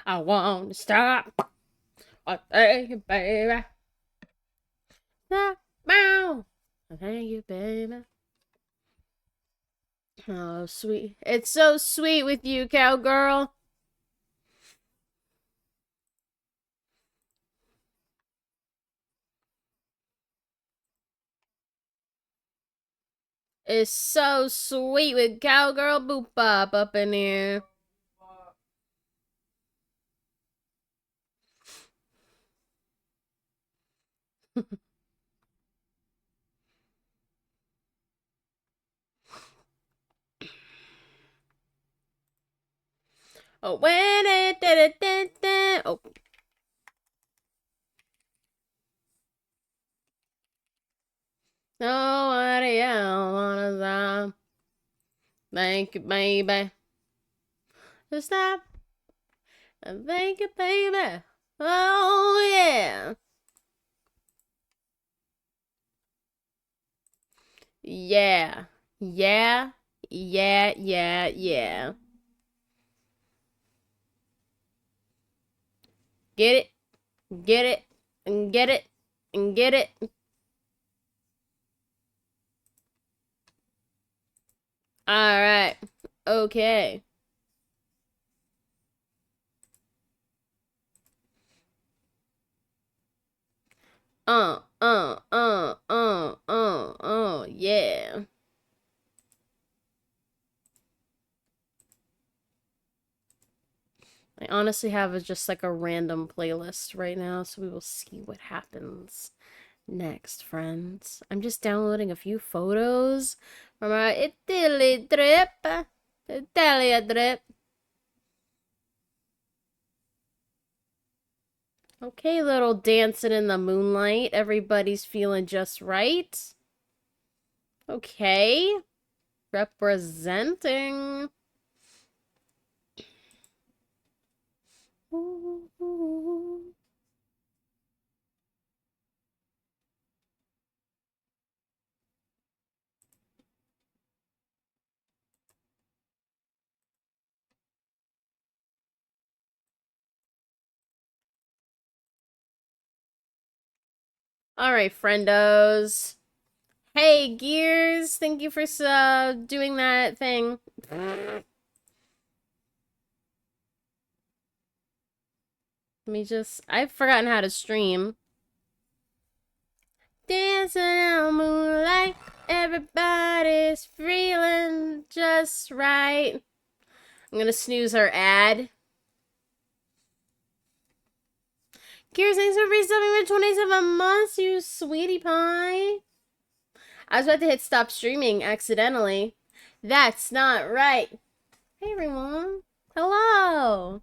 I want to stop. I thank you, baby. Stop. Bow. I thank you, baby. Oh, sweet. It's so sweet with you, cowgirl. It's so sweet with cowgirl boop bop up in here. Oh, when it did it. Oh, nobody else wanna stop. Thank you, baby. Just stop. And thank you, baby. Oh, yeah. Yeah. Yeah. Yeah, yeah, yeah. Get it. Get it. And get it. And get it. Alright. Okay. Yeah. I honestly have just like a random playlist right now, so we will see what happens next, friends. I'm just downloading a few photos from our Italy trip. Italia trip. Okay, little dancing in the moonlight. Everybody's feeling just right. Okay. Representing. All right, friendos. Hey, Gears. Thank you for doing that thing. Let me just... I've forgotten how to stream. Dancing in the moonlight. Everybody's feeling just right. I'm gonna snooze our ad. Gears, thanks for resubbing for 27 months, you sweetie pie. I was about to hit stop streaming accidentally. That's not right. Hey, everyone. Hello.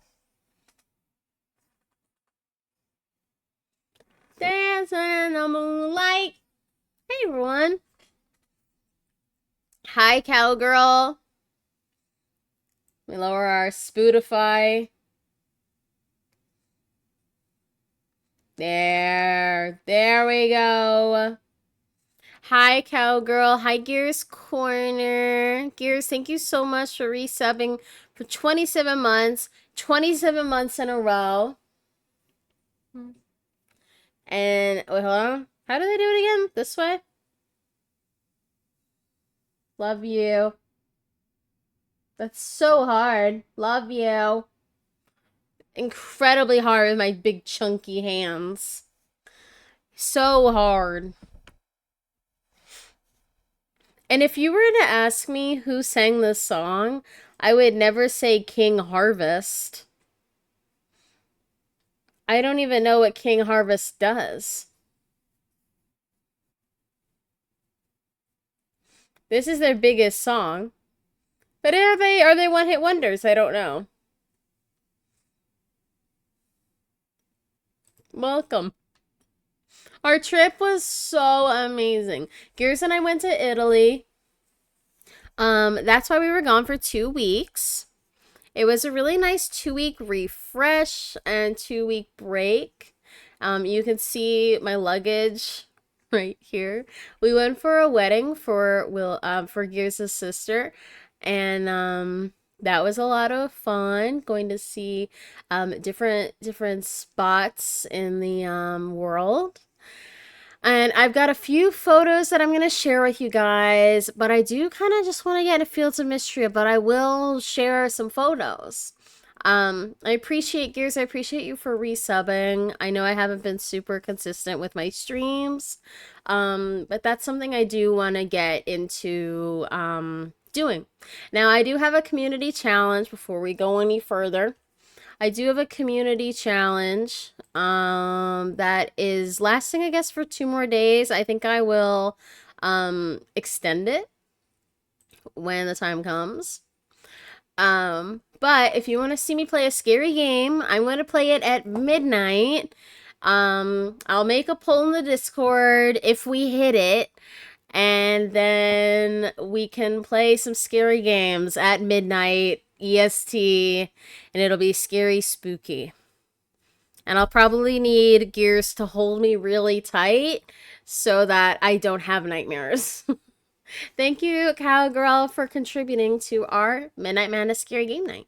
Dancing in the moonlight. Hey, everyone. Hi, cowgirl. We lower our Spotify. There we go. Hi, cowgirl. Hi, Gears Corner. Gears, thank you so much for resubbing for 27 months. 27 months in a row. And, wait, hold on. How do they do it again? This way? Love you. That's so hard. Love you. Incredibly hard with my big chunky hands. So hard. And if you were to ask me who sang this song, I would never say King Harvest. I don't even know what King Harvest does. This is their biggest song. But are they one-hit wonders? I don't know. Welcome. Our trip was so amazing. Gears and I went to Italy. That's why we were gone for 2 weeks. It was a really nice 2 week refresh and 2 week break. You can see my luggage right here. We went for a wedding for Gears' sister, and That was a lot of fun going to see different spots in the world. And I've got a few photos that I'm going to share with you guys, but I do kind of just want to get into Fields of Mistria, but I will share some photos. I appreciate Gears. I appreciate you for resubbing. I know I haven't been super consistent with my streams, but that's something I do want to get into doing. Now, I do have a community challenge before we go any further. I do have a community challenge that is lasting, I guess, for 2 more days. I think I will extend it when the time comes. But if you want to see me play a scary game, I'm going to play it at midnight. I'll make a poll in the Discord if we hit it, and then we can play some scary games at midnight EST, and it'll be scary spooky. And I'll probably need Gears to hold me really tight so that I don't have nightmares. Thank you, Cowgirl, for contributing to our Midnight Madness Scary Game Night.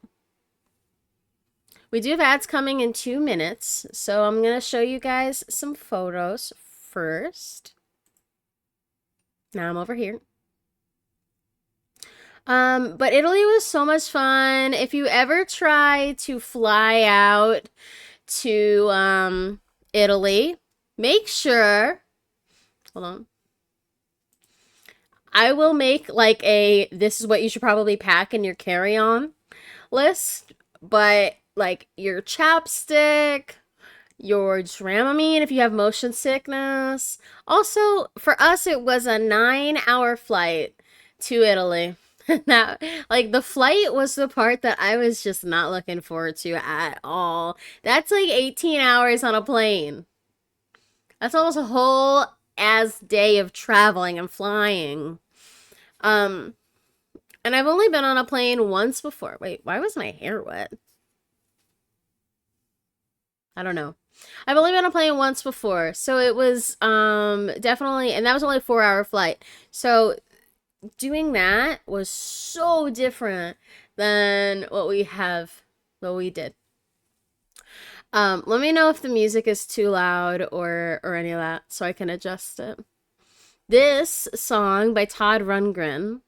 We do have ads coming in 2 minutes, so I'm going to show you guys some photos first. Now I'm over here. But Italy was so much fun. If you ever try to fly out to Italy, make sure, hold on. I will make like a this is what you should probably pack in your carry-on list, but like your chapstick, your Dramamine if you have motion sickness. Also, for us it was a 9-hour flight to Italy. That like the flight was the part that I was just not looking forward to at all. That's like 18 hours on a plane. That's almost a whole as day of traveling and flying. And I've only been on a plane once before. Wait, why was my hair wet? I don't know. I've only been on a plane once before, so it was definitely, and that was only a 4-hour flight. So doing that was so different than what we did. Let me know if the music is too loud or any of that so I can adjust it. This song by Todd Rundgren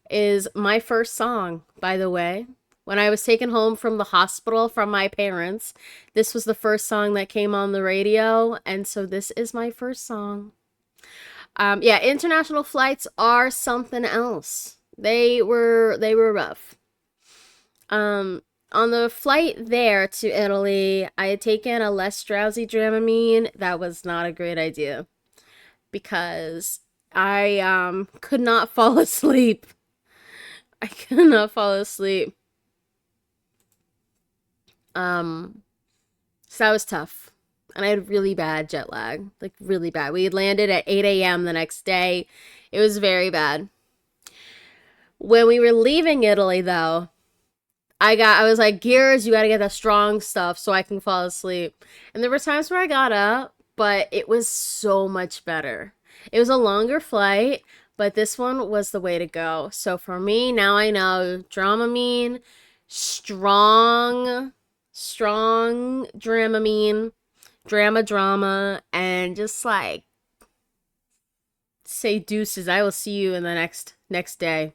is my first song, by the way. When I was taken home from the hospital from my parents, this was the first song that came on the radio, and so this is my first song. Yeah, international flights are something else. They were rough. On the flight there to Italy, I had taken a less drowsy Dramamine. That was not a great idea because I could not fall asleep. I could not fall asleep. So that was tough. And I had really bad jet lag. Like, really bad. We had landed at 8 a.m. the next day. It was very bad. When we were leaving Italy, though, I was like, Gears, you gotta get the strong stuff so I can fall asleep. And there were times where I got up, but it was so much better. It was a longer flight, but this one was the way to go. So for me, now I know Dramamine, strong Dramamine, drama, and just like say deuces. I will see you in the next day.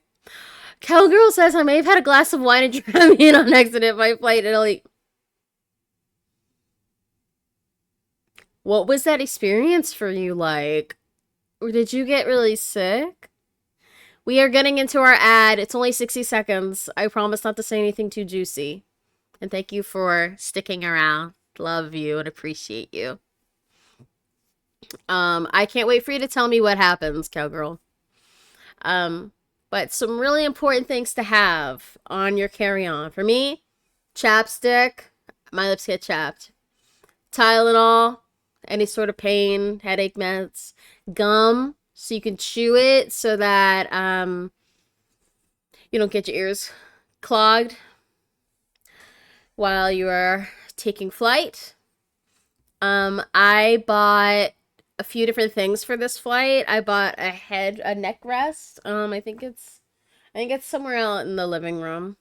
Cowgirl says I may have had a glass of wine and Dramamine on accident my flight to Italy. What was that experience for you like? Or did you get really sick? We are getting into our ad. It's only 60 seconds. I promise not to say anything too juicy. And thank you for sticking around. Love you and appreciate you. I can't wait for you to tell me what happens, Cowgirl. But some really important things to have on your carry-on. For me, chapstick. My lips get chapped. Tylenol. Any sort of pain, headache meds. Gum, so you can chew it so that you don't get your ears clogged while you are taking flight. I bought a few different things for this flight. I bought a neck rest. I think it's somewhere out in the living room.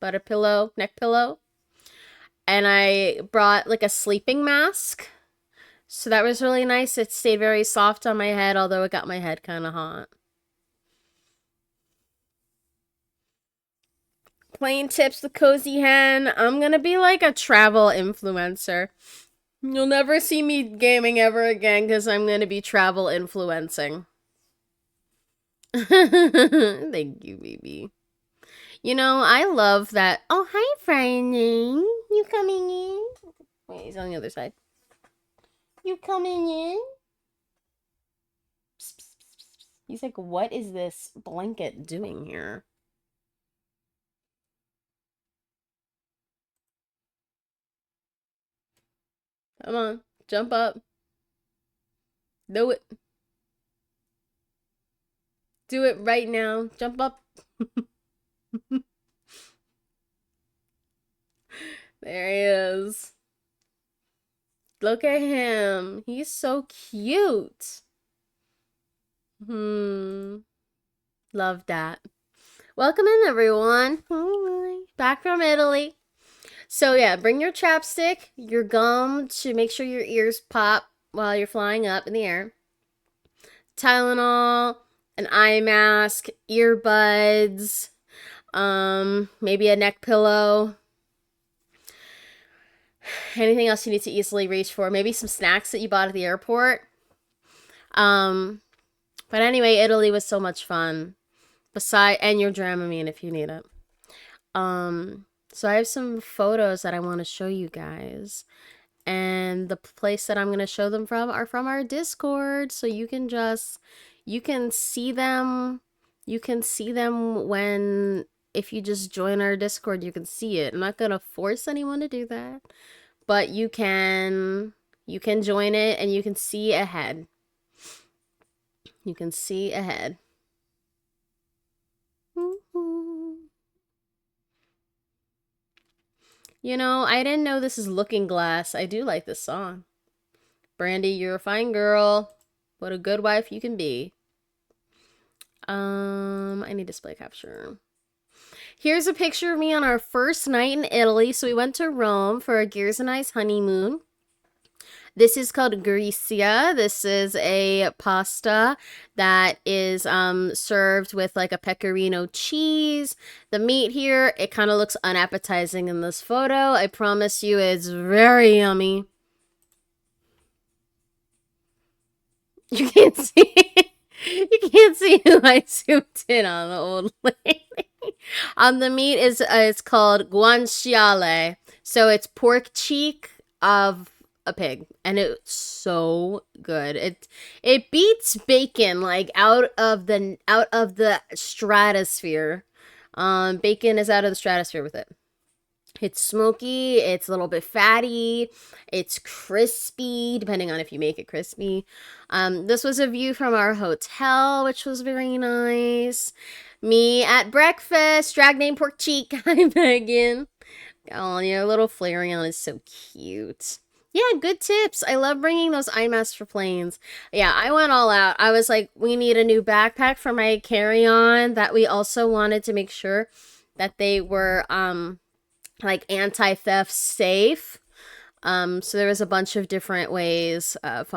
butter pillow, neck pillow. And I brought like a sleeping mask. So that was really nice. It stayed very soft on my head, although it got my head kind of hot. Playing tips with Cozy Hen. I'm gonna be like a travel influencer. You'll never see me gaming ever again because I'm gonna be travel influencing. Thank you, baby. You know, I love that. Oh, hi, Franny. You coming in? Wait, he's on the other side. You coming in? Psst, psst, psst, psst. He's like, what is this blanket doing here? Come on, jump up. Do it. Do it right now. Jump up. There he is. Look at him. He's so cute. Love that. Welcome in, everyone. Back from Italy. So yeah, bring your chapstick, your gum to make sure your ears pop while you're flying up in the air. Tylenol, an eye mask, earbuds, maybe a neck pillow. Anything else you need to easily reach for? Maybe some snacks that you bought at the airport. But anyway, Italy was so much fun. And your Dramamine if you need it. So I have some photos that I want to show you guys. And the place that I'm going to show them from are from our Discord. So you can see them. You can see them if you just join our Discord, you can see it. I'm not going to force anyone to do that. But you can join it and you can see ahead. You can see ahead. You know, I didn't know this is Looking Glass. I do like this song. Brandy, you're a fine girl. What a good wife you can be. I need display capture. Here's a picture of me on our first night in Italy. So we went to Rome for a Gears and I's honeymoon. This is called grisia. This is a pasta that is served with like a pecorino cheese. The meat here, it kind of looks unappetizing in this photo. I promise you it's very yummy. You can't see you can't see who I zoomed in on, the old lady. The meat is it's called guanciale. So it's pork cheek of a pig, and it's so good. It beats bacon like out of the stratosphere. Bacon is out of the stratosphere with it. It's smoky, it's a little bit fatty, it's crispy, depending on if you make it crispy. This was a view from our hotel, which was very nice. Me at breakfast, drag name pork cheek. Hi, Megan. Oh, your little Flareon is so cute. Yeah, good tips. I love bringing those eye masks for planes. Yeah, I went all out. I was like, we need a new backpack for my carry-on. That we also wanted to make sure that they were like anti-theft safe. So there was a bunch of different ways of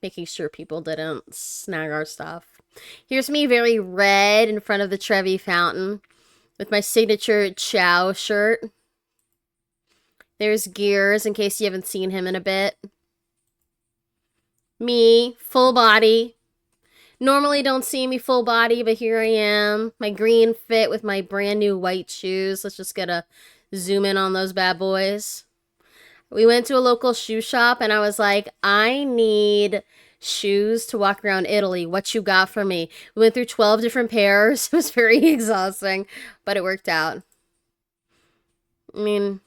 making sure people didn't snag our stuff. Here's me very red in front of the Trevi Fountain with my signature Chow shirt. There's Gears, in case you haven't seen him in a bit. Me, full body. Normally don't see me full body, but here I am. My green fit with my brand new white shoes. Let's just get a zoom in on those bad boys. We went to a local shoe shop, and I was like, I need shoes to walk around Italy. What you got for me? We went through 12 different pairs. It was very exhausting, but it worked out. I mean,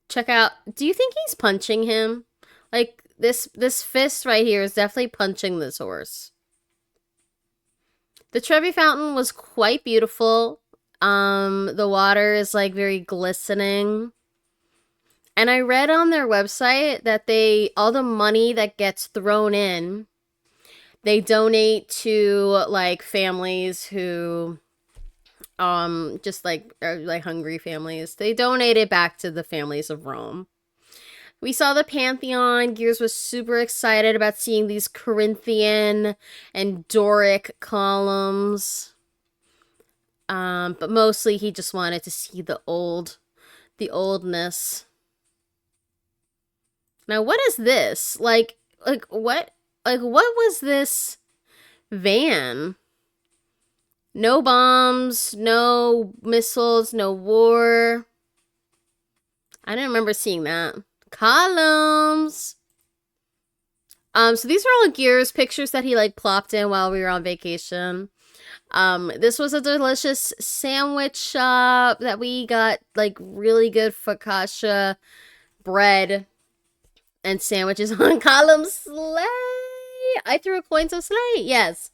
check out. Do you think he's punching him? Like, this fist right here is definitely punching this horse. The Trevi Fountain was quite beautiful. The water is like very glistening. And I read on their website that all the money that gets thrown in, they donate to like families who Just like hungry families. They donated back to the families of Rome. We saw the Pantheon. Gears was super excited about seeing these Corinthian and Doric columns. But mostly he just wanted to see the oldness. Now, what is this? What was this van? No bombs, no missiles, no war. I didn't remember seeing that. Columns. So these are all Gears pictures that he like plopped in while we were on vacation. This was a delicious sandwich shop that we got like really good focaccia bread and sandwiches on column sleigh. I threw a coin to sleigh. Yes.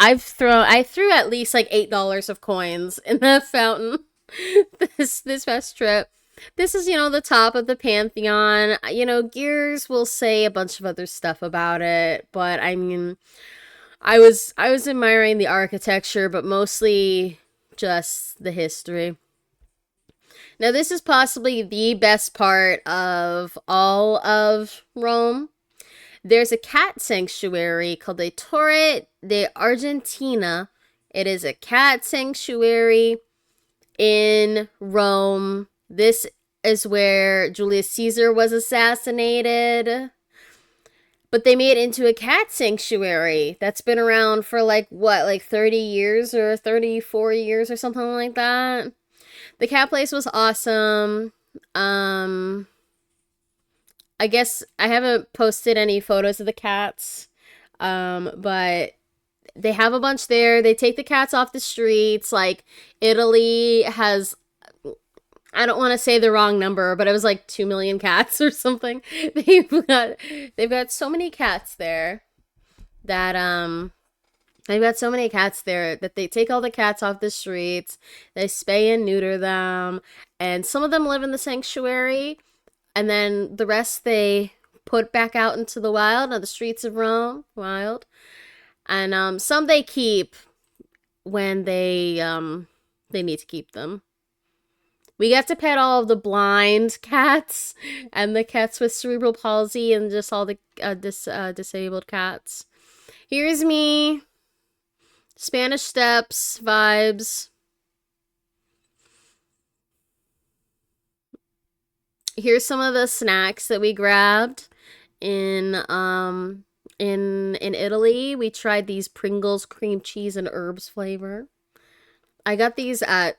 I threw at least like $8 of coins in that fountain this past trip. This is, the top of the Pantheon. Gears will say a bunch of other stuff about it, but I mean, I was admiring the architecture, but mostly just the history. Now, this is possibly the best part of all of Rome. There's a cat sanctuary called the Torre de Argentina. It is a cat sanctuary in Rome. This is where Julius Caesar was assassinated. But they made it into a cat sanctuary that's been around for like 30 years or 34 years or something like that. The cat place was awesome. I guess I haven't posted any photos of the cats. But they have a bunch there. They take the cats off the streets. Like Italy has, I don't want to say the wrong number, but it was like 2 million cats or something. They've got so many cats there that they take all the cats off the streets. They spay and neuter them, and some of them live in the sanctuary, and then the rest they put back out into the wild on the streets of Rome, wild. And some they keep when they need to keep them. We got to pet all of the blind cats and the cats with cerebral palsy and just all the disabled cats. Here's me. Spanish Steps vibes. Here's some of the snacks that we grabbed in Italy. We tried these Pringles cream cheese and herbs flavor. I got these at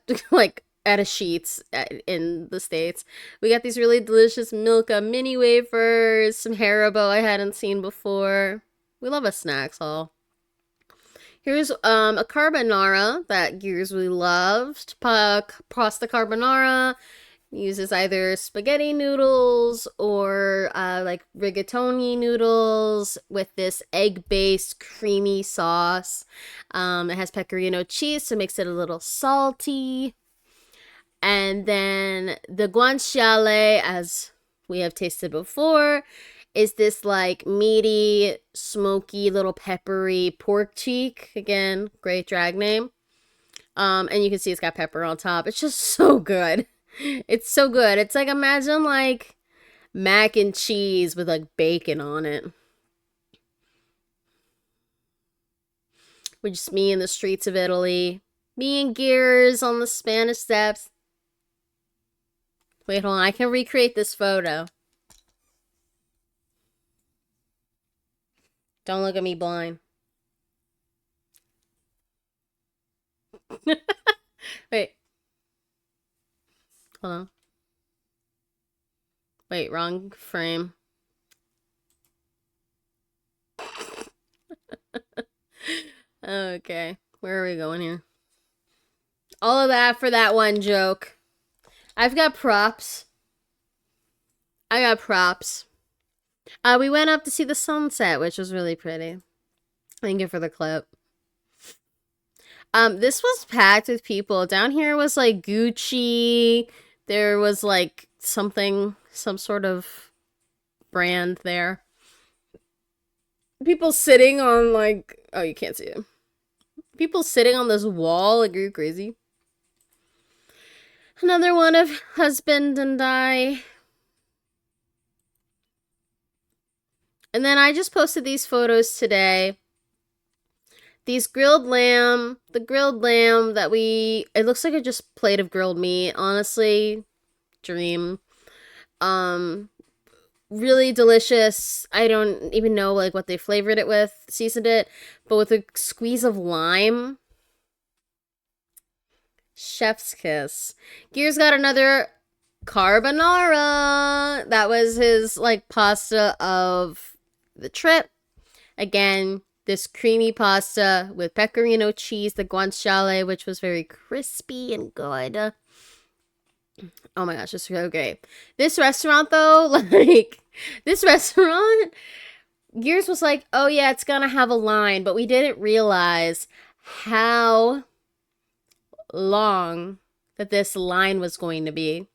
at a Sheetz in the States. We got these really delicious Milka mini wafers, some Haribo I hadn't seen before. We love a snacks haul. Here's a carbonara that Gears really loved. Pasta carbonara. Uses either spaghetti noodles or like rigatoni noodles with this egg-based creamy sauce. It has pecorino cheese, so it makes it a little salty. And then the guanciale, as we have tasted before, is this like meaty, smoky, little peppery pork cheek. Again, great drag name. And you can see it's got pepper on top. It's just so good. It's so good. It's like, imagine like mac and cheese with like bacon on it. With just me in the streets of Italy. Me and Gears on the Spanish Steps. Wait, hold on. I can recreate this photo. Don't look at me blind. Wait. Hold on. Wait, wrong frame. Okay. Where are we going here? All of that for that one joke. I've got props. I got props. We went up to see the sunset, which was really pretty. Thank you for the clip. This was packed with people. Down here was like Gucci. There was like some sort of brand there. People sitting on like, oh, you can't see it. People sitting on this wall, like, are you crazy? Another one of husband and I. And then I just posted these photos today. These grilled lamb, the grilled lamb that it looks like a just plate of grilled meat. Honestly, dream. Um, really delicious. I don't even know like what they flavored it with, seasoned it, but with a squeeze of lime. Chef's kiss. Gears got another carbonara. That was his like pasta of the trip. Again, this creamy pasta with pecorino cheese, the guanciale, which was very crispy and good. Oh my gosh, it's so great. This restaurant though, like this restaurant, Gears was like, oh yeah, it's gonna have a line, but we didn't realize how long that this line was going to be.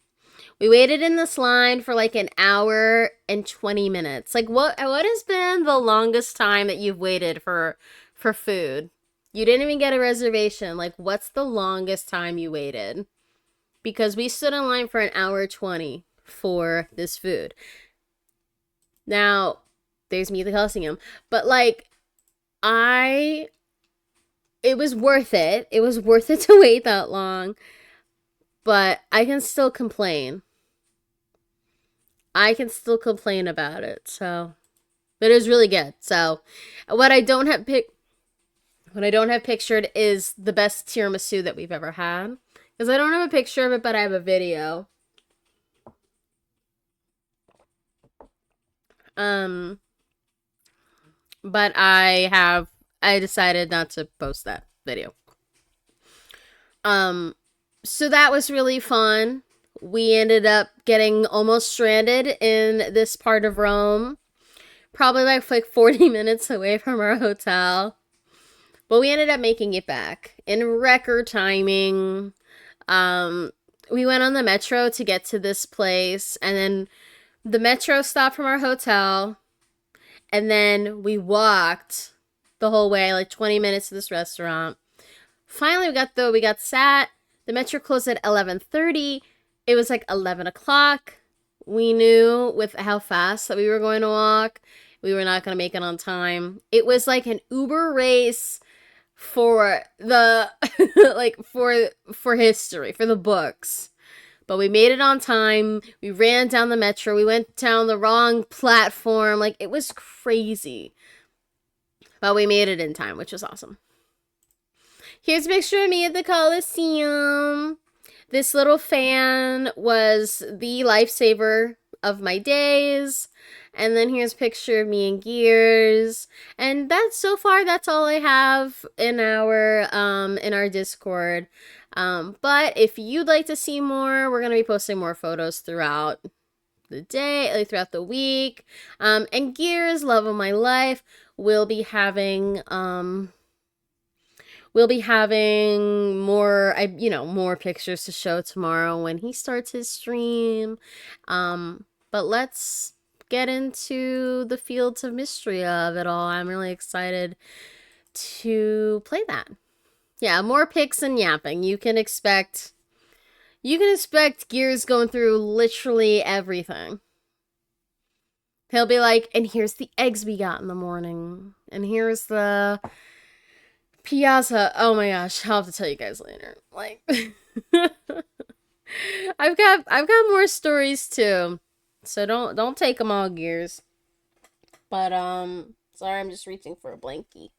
We waited in this line for like an hour and 20 minutes. Like what has been the longest time that you've waited for food? You didn't even get a reservation. Like what's the longest time you waited? Because we stood in line for an hour 20 for this food. Now, there's me cussing him, but like it was worth it. It was worth it to wait that long. But I can still complain. I can still complain about it. So, but it was really good. So, what I don't have pictured is the best tiramisu that we've ever had. Because I don't have a picture of it, but I have a video. But I decided not to post that video. So that was really fun. We ended up getting almost stranded in this part of Rome. Probably like 40 minutes away from our hotel. But we ended up making it back in record timing. We went on the metro to get to this place, and then the metro stopped from our hotel, and then we walked the whole way, like 20 minutes to this restaurant. Finally, we got sat. The metro closed at 11:30. It was like 11 o'clock. We knew with how fast that we were going to walk, we were not going to make it on time. It was like an Uber race for the like for history, for the books. But we made it on time. We ran down the metro. We went down the wrong platform. Like it was crazy. But we made it in time, which was awesome. Here's a picture of me at the Coliseum. This little fan was the lifesaver of my days. And then here's a picture of me and Gears. And that's all I have in our Discord. But if you'd like to see more, we're gonna be posting more photos throughout the day, like throughout the week. And Gears, love of my life, will be having more pictures to show tomorrow when he starts his stream. But let's get into the Fields of Mistria of it all. I'm really excited to play that. Yeah, more pics and yapping. You can expect Gears going through literally everything. He'll be like, and here's the eggs we got in the morning. And here's the piazza. Oh my gosh, I'll have to tell you guys later. Like I've got more stories too. So don't take them all, Gears. But sorry, I'm just reaching for a blankie.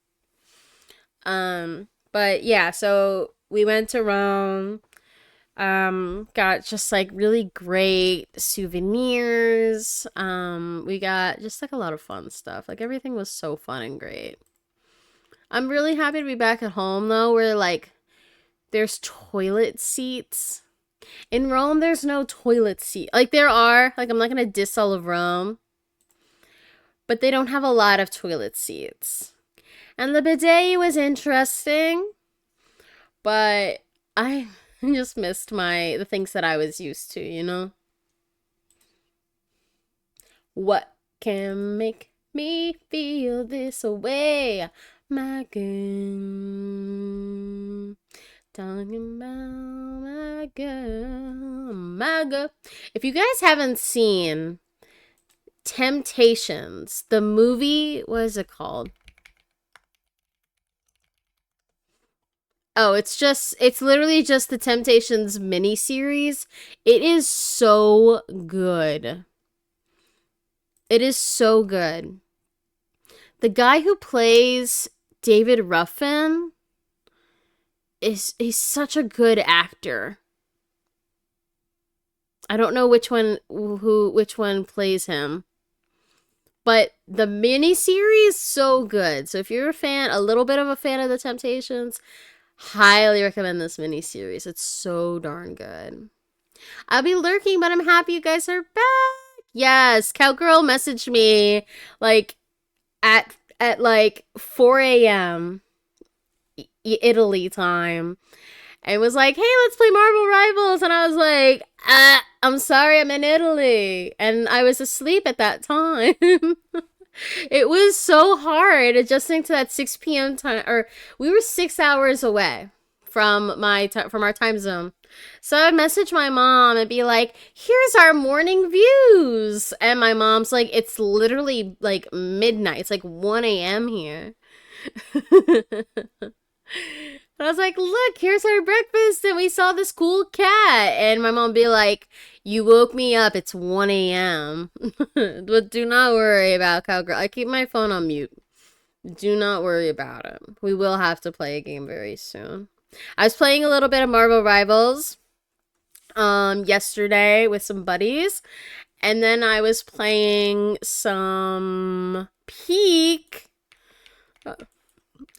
But yeah, so we went to Rome. Got just like really great souvenirs. We got just like a lot of fun stuff. Like everything was so fun and great. I'm really happy to be back at home though, where like there's toilet seats. In Rome, there's no toilet seat. Like there are, like I'm not gonna diss all of Rome, but they don't have a lot of toilet seats. And the bidet was interesting, but I just missed the things that I was used to, you know? What can make me feel this way? my girl. Talking about my girl, my girl. If you guys haven't seen Temptations, the movie, what is it called? Oh, it's literally just the Temptations miniseries. It is so good. It is so good. The guy who plays David Ruffin he's such a good actor. I don't know which one plays him. But the miniseries so good. So if you're a little bit of a fan of the Temptations, highly recommend this miniseries. It's so darn good. I'll be lurking, but I'm happy you guys are back. Yes, Cowgirl messaged me like at like 4 a.m. Italy time and was like, "Hey, let's play Marvel Rivals." And I was like, "I'm sorry, I'm in Italy." And I was asleep at that time. It was so hard adjusting to that 6 p.m. time, or we were 6 hours away from from our time zone. So I'd message my mom and be like, "Here's our morning views." And my mom's like, "It's literally like midnight. It's like 1 a.m. here." And I was like, "Look, here's our breakfast, and we saw this cool cat." And my mom be like, "You woke me up. It's 1 a.m. But do not worry about Cowgirl. I keep my phone on mute. Do not worry about it. We will have to play a game very soon." I was playing a little bit of Marvel Rivals yesterday with some buddies. And then I was playing some Peak. I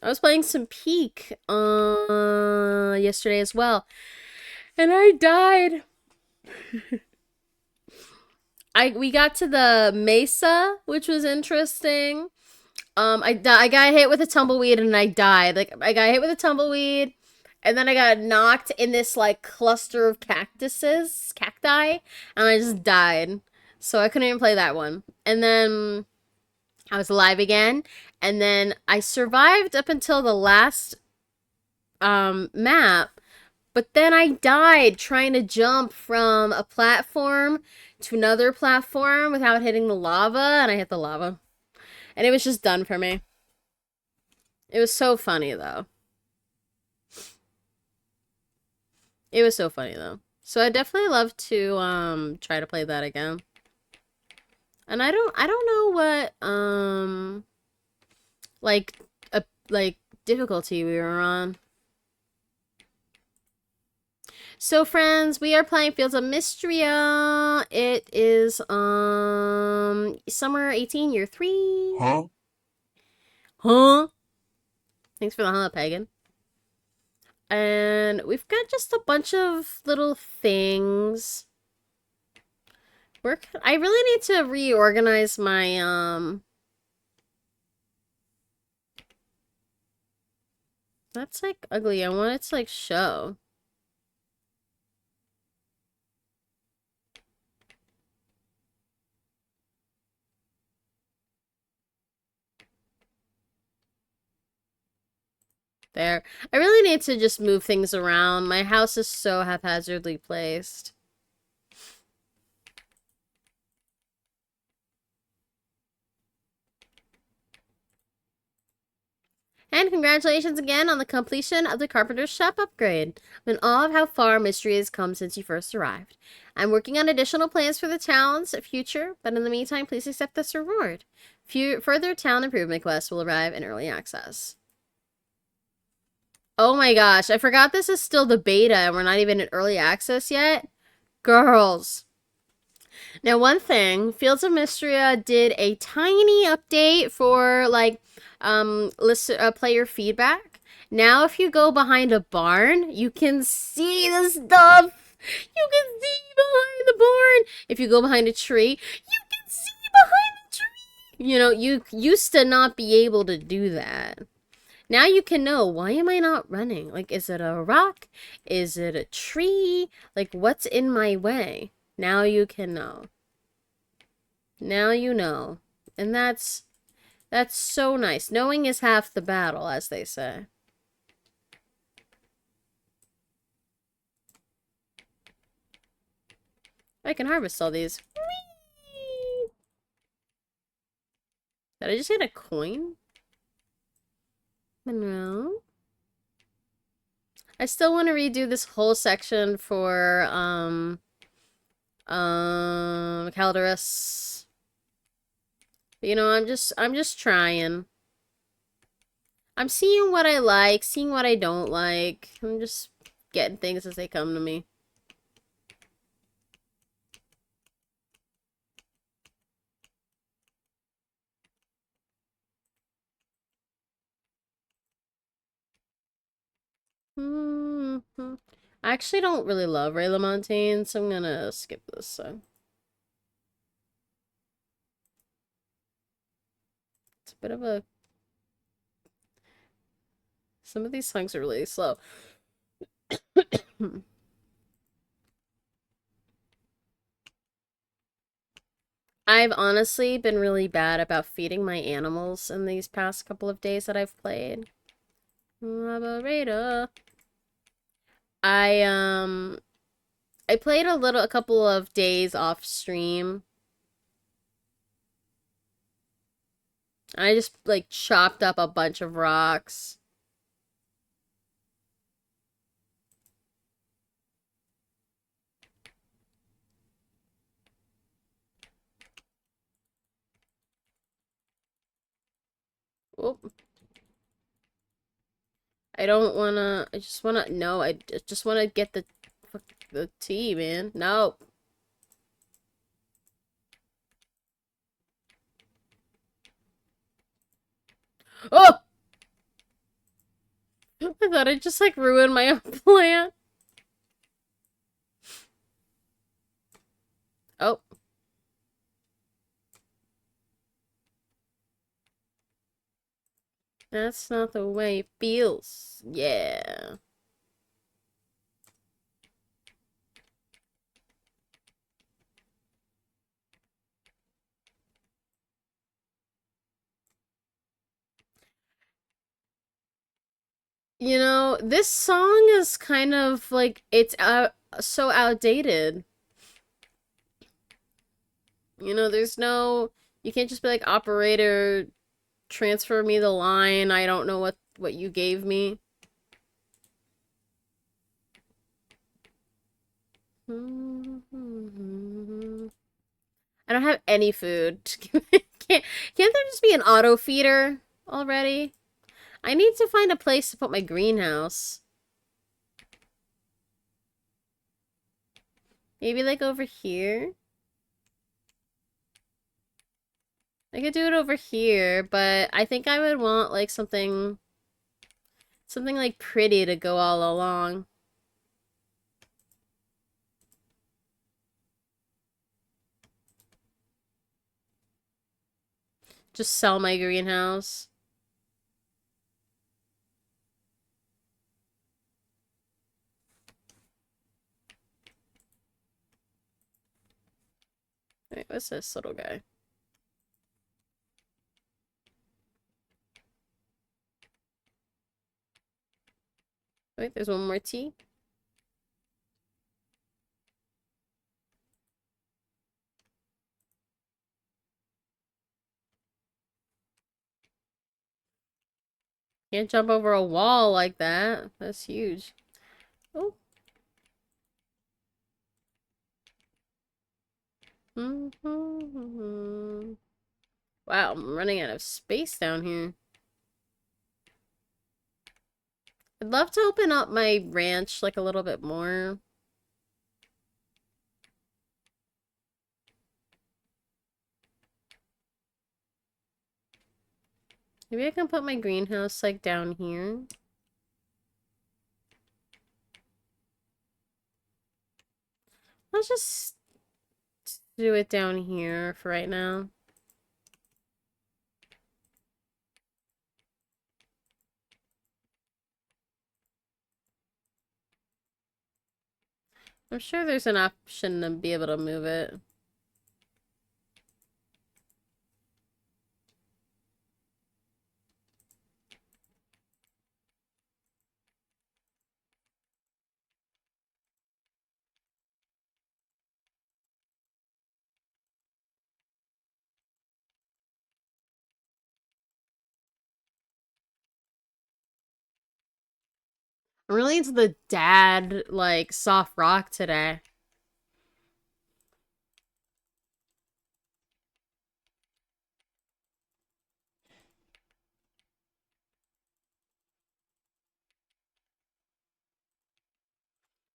was playing some Peak yesterday as well. And I died. We got to the Mesa, which was interesting. I got hit with a tumbleweed and I died. Like, I got hit with a tumbleweed, and then I got knocked in this, like, cluster of cacti, and I just died. So I couldn't even play that one. And then I was alive again, and then I survived up until the last map, but then I died trying to jump from a platform to another platform without hitting the lava, and I hit the lava. And it was just done for me. It was so funny, though. It was so funny, though. So I definitely love to try to play that again. And I don't know what like difficulty we were on. So friends, we are playing Fields of Mistria. It is summer 18, year 3. Huh? Huh? Thanks for the huh, pagan. And we've got just a bunch of little things. I really need to reorganize my that's like ugly. I want it to like show. There. I really need to just move things around. My house is so haphazardly placed. And congratulations again on the completion of the Carpenter's Shop upgrade. I'm in awe of how far Mystery has come since you first arrived. I'm working on additional plans for the town's future, but in the meantime, please accept this reward. Further town improvement quests will arrive in early access. Oh my gosh, I forgot this is still the beta and we're not even in early access yet. Girls. Now, one thing, Fields of Mistria did a tiny update for, like, player feedback. Now, if you go behind a barn, you can see the stuff. You can see behind the barn. If you go behind a tree, you can see behind the tree. You know, you used to not be able to do that. Now you can know, why am I not running? Like, is it a rock? Is it a tree? Like, what's in my way? Now you can know. Now you know. And that's That's so nice. Knowing is half the battle, as they say. I can harvest all these. Whee! Did I just get a coin? No. I still want to redo this whole section for, Calderus. You know, I'm just trying. I'm seeing what I like, seeing what I don't like. I'm just getting things as they come to me. I actually don't really love Ray LaMontagne, so I'm gonna skip this song. It's a bit of a... Some of these songs are really slow. I've honestly been really bad about feeding my animals in these past couple of days that I've played. Operator. I I played a couple of days off stream. I just like chopped up a bunch of rocks. Oop. I don't wanna, I just wanna, no, I just wanna get the tea, man. No. Oh! I thought I just like ruined my own plant. Oh. That's not the way it feels. Yeah. You know, this song is kind of like, it's so outdated. You know, there's no, you can't just be like, operator, transfer me the line. I don't know what you gave me. I don't have any food. Can't there just be an auto feeder already? I need to find a place to put my greenhouse. Maybe like over here? I could do it over here, but I think I would want like something like pretty to go all along. Just sell my greenhouse. Wait, what's this little guy? Wait, there's one more tea. Can't jump over a wall like that. That's huge. Oh. Wow, I'm running out of space down here. I'd love to open up my ranch like a little bit more. Maybe I can put my greenhouse like down here. Let's just do it down here for right now. I'm sure there's an option to be able to move it. I'm really into the dad, like, soft rock today.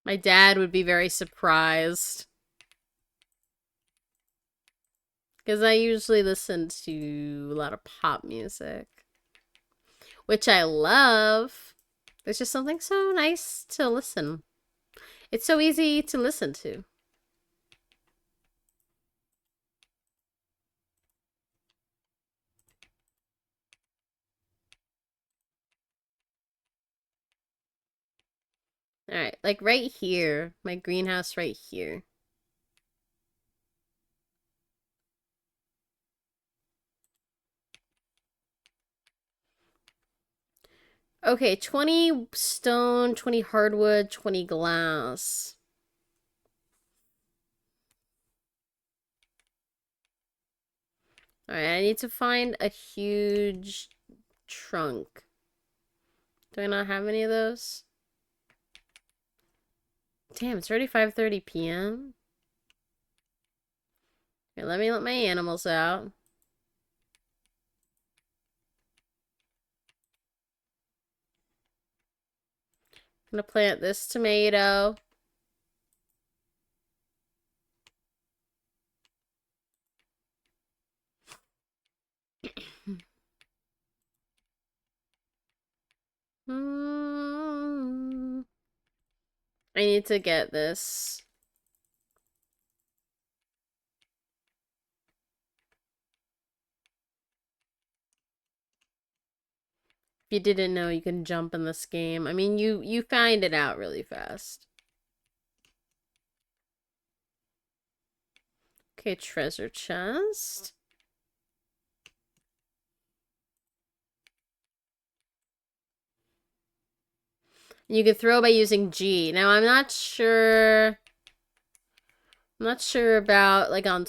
My dad would be very surprised. Because I usually listen to a lot of pop music, which I love. There's just something so nice to listen. It's so easy to listen to. All right, like right here, my greenhouse right here. Okay, 20 stone, 20 hardwood, 20 glass. All right, I need to find a huge trunk. Do I not have any of those? Damn, it's already 5:30 p.m. Here, let me let my animals out. I'm gonna plant this tomato. Mm. I need to get this. If you didn't know, you can jump in this game. I mean, you find it out really fast. Okay, treasure chest. You can throw by using G. Now, I'm not sure. I'm not sure about, like, on...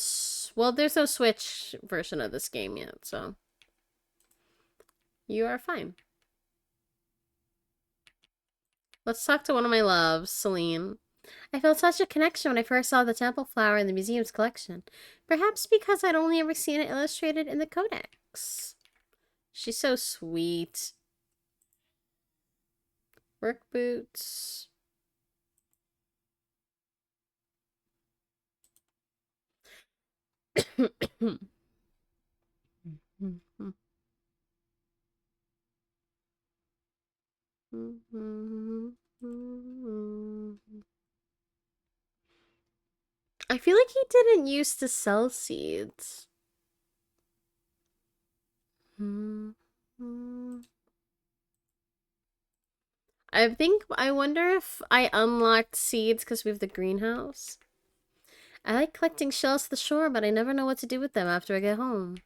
Well, there's no Switch version of this game yet, so... You are fine. Let's talk to one of my loves, Celine. I felt such a connection when I first saw the temple flower in the museum's collection. Perhaps because I'd only ever seen it illustrated in the codex. She's so sweet. Work boots. I feel like he didn't used to sell seeds. I wonder if I unlocked seeds because we have the greenhouse. I like collecting shells to the shore, but I never know what to do with them after I get home.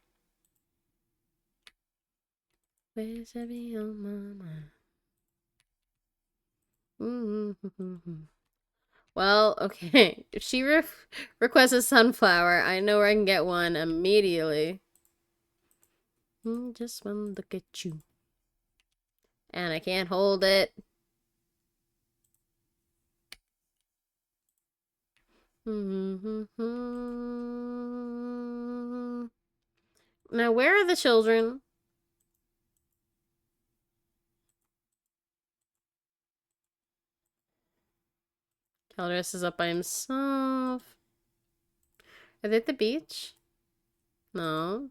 Where's every on my mind? Well, okay. If she requests a sunflower, I know where I can get one immediately. Just one look at you. And I can't hold it. Now, where are the children? Calderas is up by himself. Are they at the beach? No.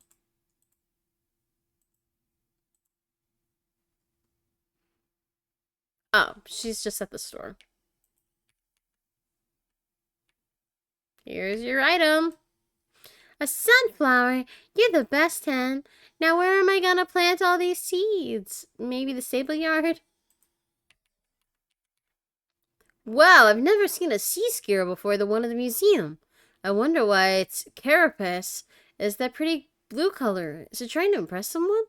Oh, she's just at the store. Here's your item. A sunflower? You're the best, Hen. Now where am I gonna plant all these seeds? Maybe the stable yard? Wow, I've never seen a sea squirrel before the one in the museum. I wonder why its carapace is that pretty blue color. Is it trying to impress someone?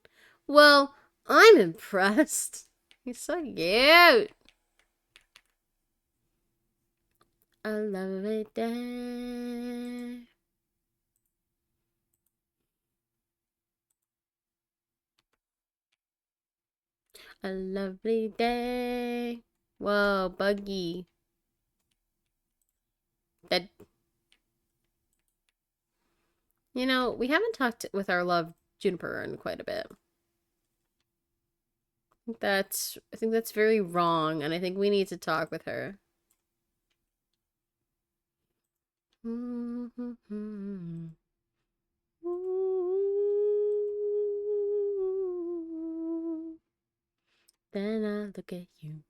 Well, I'm impressed. He's so cute. A lovely day. A lovely day. Whoa, buggy. That. You know, we haven't talked with our love Juniper in quite a bit. I think that's very wrong, and I think we need to talk with her. Then I look at you,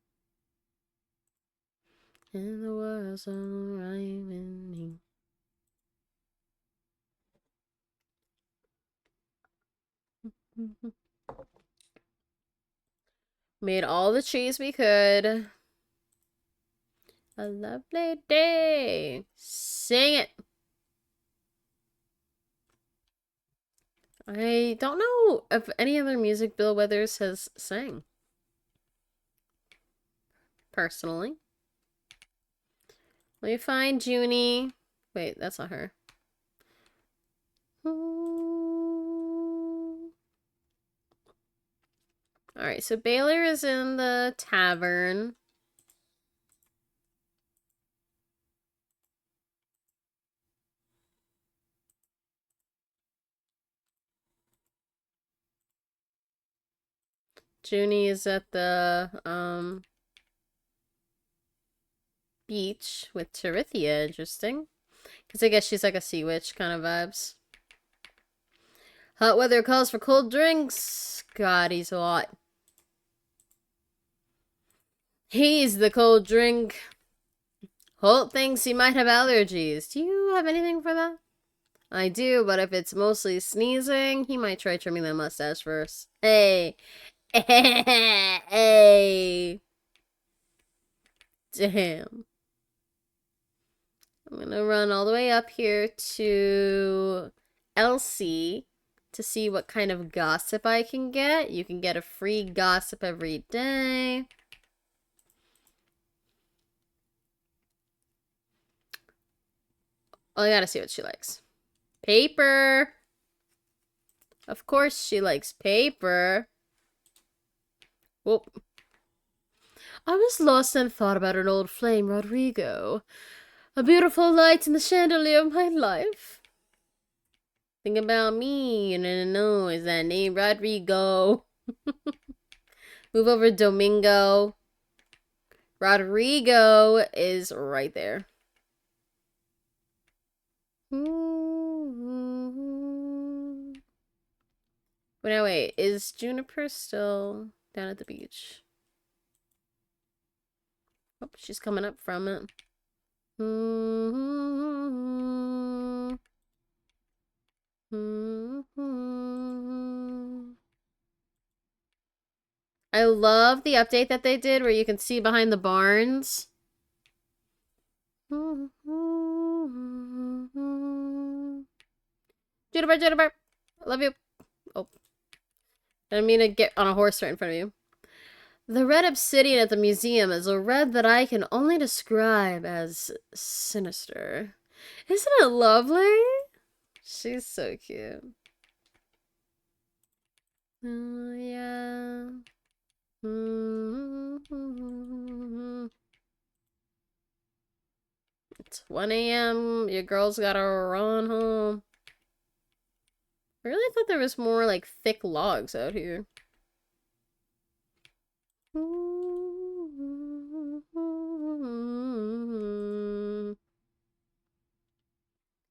and the world's alright with me. Made all the cheese we could. A lovely day. Sing it. I don't know if any other music Bill Withers has sang. Personally. Let me find Junie. Wait, that's not her. Alright, so Baylor is in the tavern. Junie is at the beach with Terithia. Interesting. Because I guess she's like a sea witch kind of vibes. Hot weather calls for cold drinks. God, he's hot. He's the cold drink. Holt thinks he might have allergies. Do you have anything for that? I do, but if it's mostly sneezing, he might try trimming that mustache first. Hey. Hey. Damn. I'm gonna run all the way up here to Elsie to see what kind of gossip I can get. You can get a free gossip every day. Oh, I gotta see what she likes. Paper. Of course she likes paper. Whoop. I was lost in thought about an old flame, Rodrigo. A beautiful light in the chandelier of my life. Think about me, you know, is that name Rodrigo? Move over Domingo. Rodrigo is right there. But now wait, is Juniper still down at the beach? Oh, she's coming up from it. I love the update that they did where you can see behind the barns. Juniper, Juniper, I love you. Oh, I didn't mean to get on a horse right in front of you. The red obsidian at the museum is a red that I can only describe as sinister. Isn't it lovely? She's so cute. Oh, yeah. It's 1 a.m. Your girl's gotta run home. I really thought there was more, like, thick logs out here.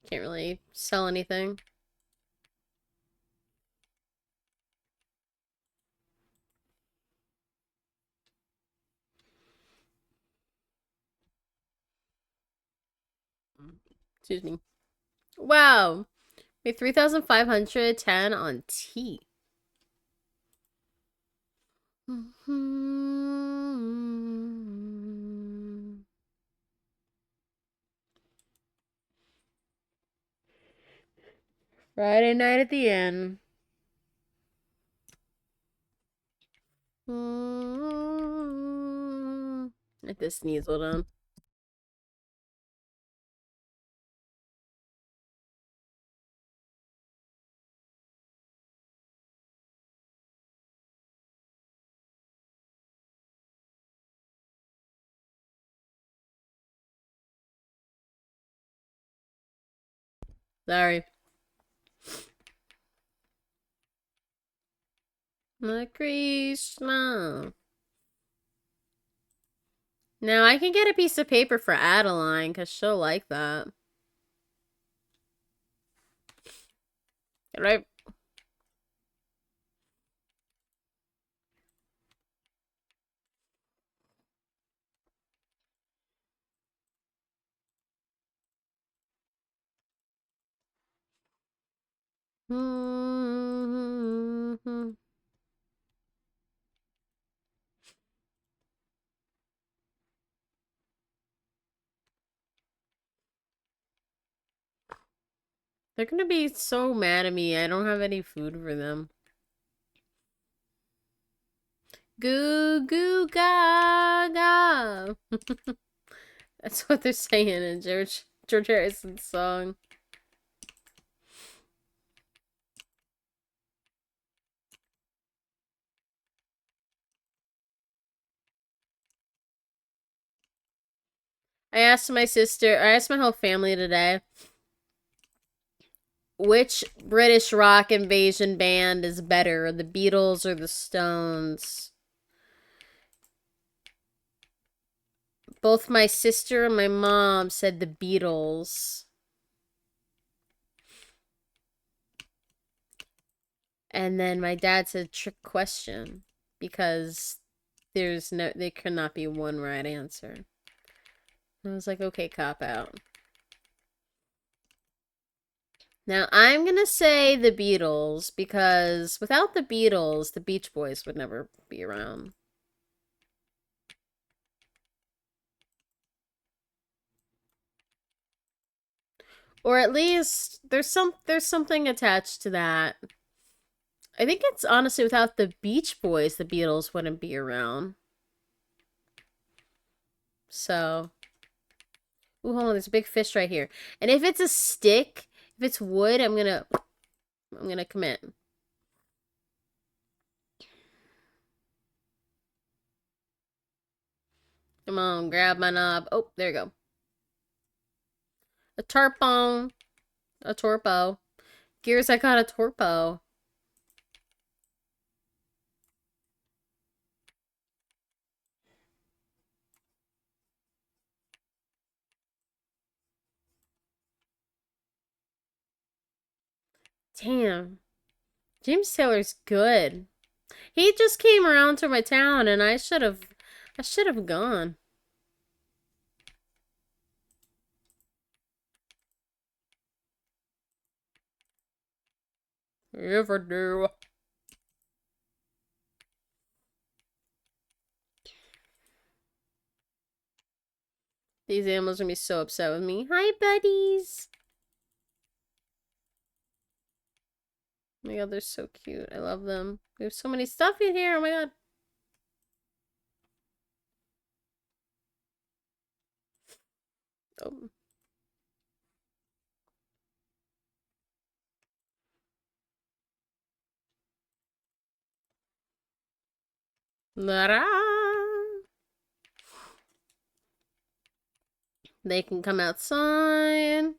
Can't really sell anything. Excuse me. Wow. We 3,510 on tea. Friday night at the inn. Let this sneeze, hold on. Sorry. Merry Christmas. Now I can get a piece of paper for Adeline because she'll like that. Right? They're gonna be so mad at me. I don't have any food for them. Goo goo gaga. That's what they're saying in George Harrison's song. I asked my whole family today, which British rock invasion band is better, the Beatles or the Stones? Both my sister and my mom said the Beatles. And then my dad said trick question because there cannot be one right answer. I was like, okay, cop out. Now I'm gonna say the Beatles because without the Beatles, the Beach Boys would never be around. Or at least there's something attached to that. I think it's honestly without the Beach Boys, the Beatles wouldn't be around. So, ooh, hold on, there's a big fish right here. And if it's a stick, if it's wood, I'm gonna commit. Come on, grab my knob. Oh, there you go. A tarpon. A torpo. Gears, I got a torpo. Damn. James Taylor's good. He just came around to my town and I should have gone. If I do. These animals are gonna be so upset with me. Hi, buddies. Oh my god, they're so cute. I love them. We have so many stuff in here. Oh my god. Oh. La-da. They can come outside.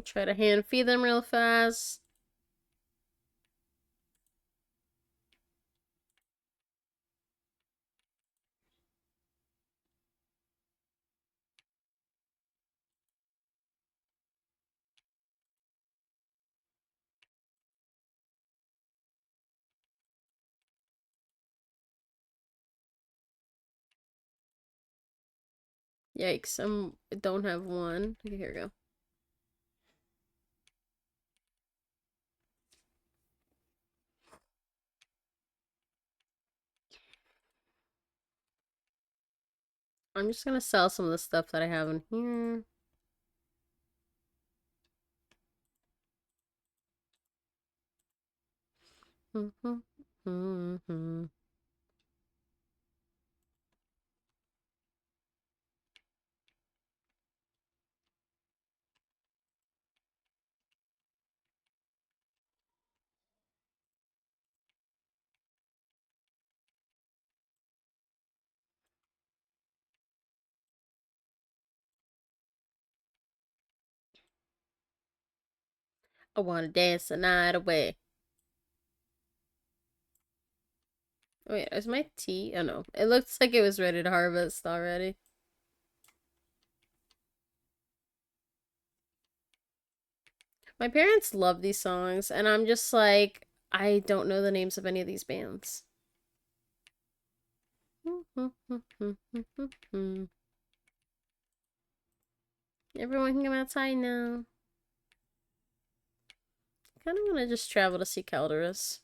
Try to hand feed them real fast. Yikes, I don't have one. Okay, here we go. I'm just gonna sell some of the stuff that I have in here. I wanna dance the night away. Wait, is my tea? Oh no. It looks like it was ready to harvest already. My parents love these songs, and I'm just like, I don't know the names of any of these bands. Everyone can come outside now. I kind of want to just travel to see Calderus.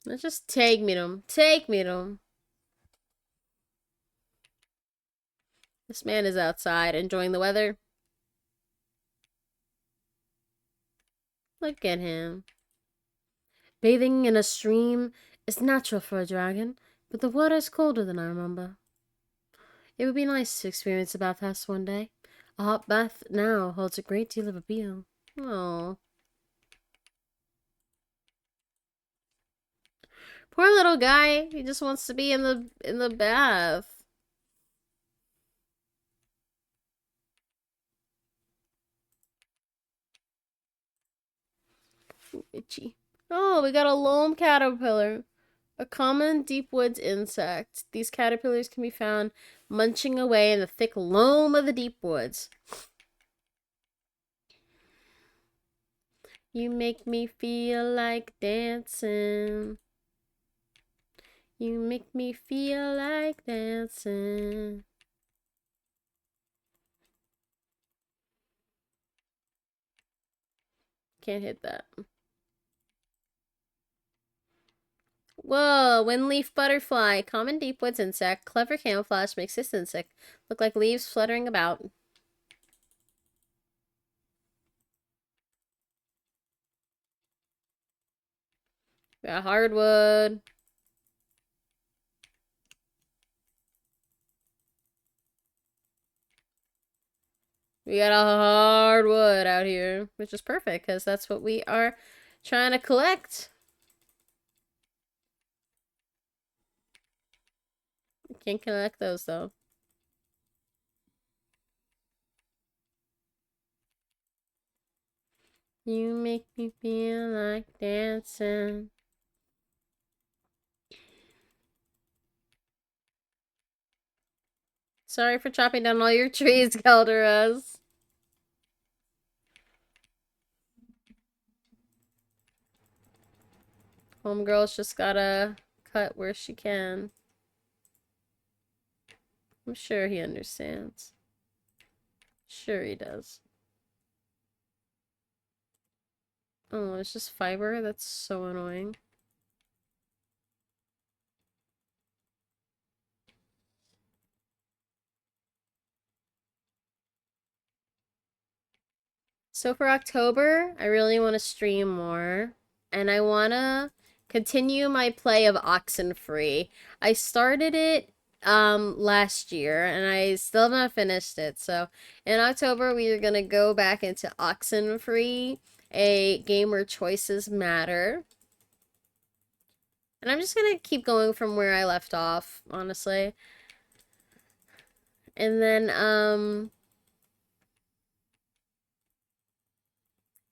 Let's just take me to him. Take me to him. This man is outside enjoying the weather. Look at him. Bathing in a stream is natural for a dragon, but the water is colder than I remember. It would be nice to experience a bathhouse one day. A hot bath now holds a great deal of appeal. Oh, poor little guy. He just wants to be in the bath. Ooh, itchy. Oh, we got a loam caterpillar. A common deep woods insect. These caterpillars can be found munching away in the thick loam of the deep woods. You make me feel like dancing. You make me feel like dancing. Can't hit that. Whoa, windleaf butterfly. Common deep woods insect. Clever camouflage makes this insect look like leaves fluttering about. We got hardwood. We got a hardwood out here, which is perfect because that's what we are trying to collect. Can't collect those though. You make me feel like dancing. Sorry for chopping down all your trees, Calderas. Homegirl's just gotta cut where she can. I'm sure he understands. Sure he does. Oh, it's just fiber? That's so annoying. So for October, I really want to stream more. And I want to continue my play of Oxenfree. I started it last year and I still haven't finished it. So in October, we are going to go back into Oxenfree, a game where choices matter. And I'm just going to keep going from where I left off, honestly. And then,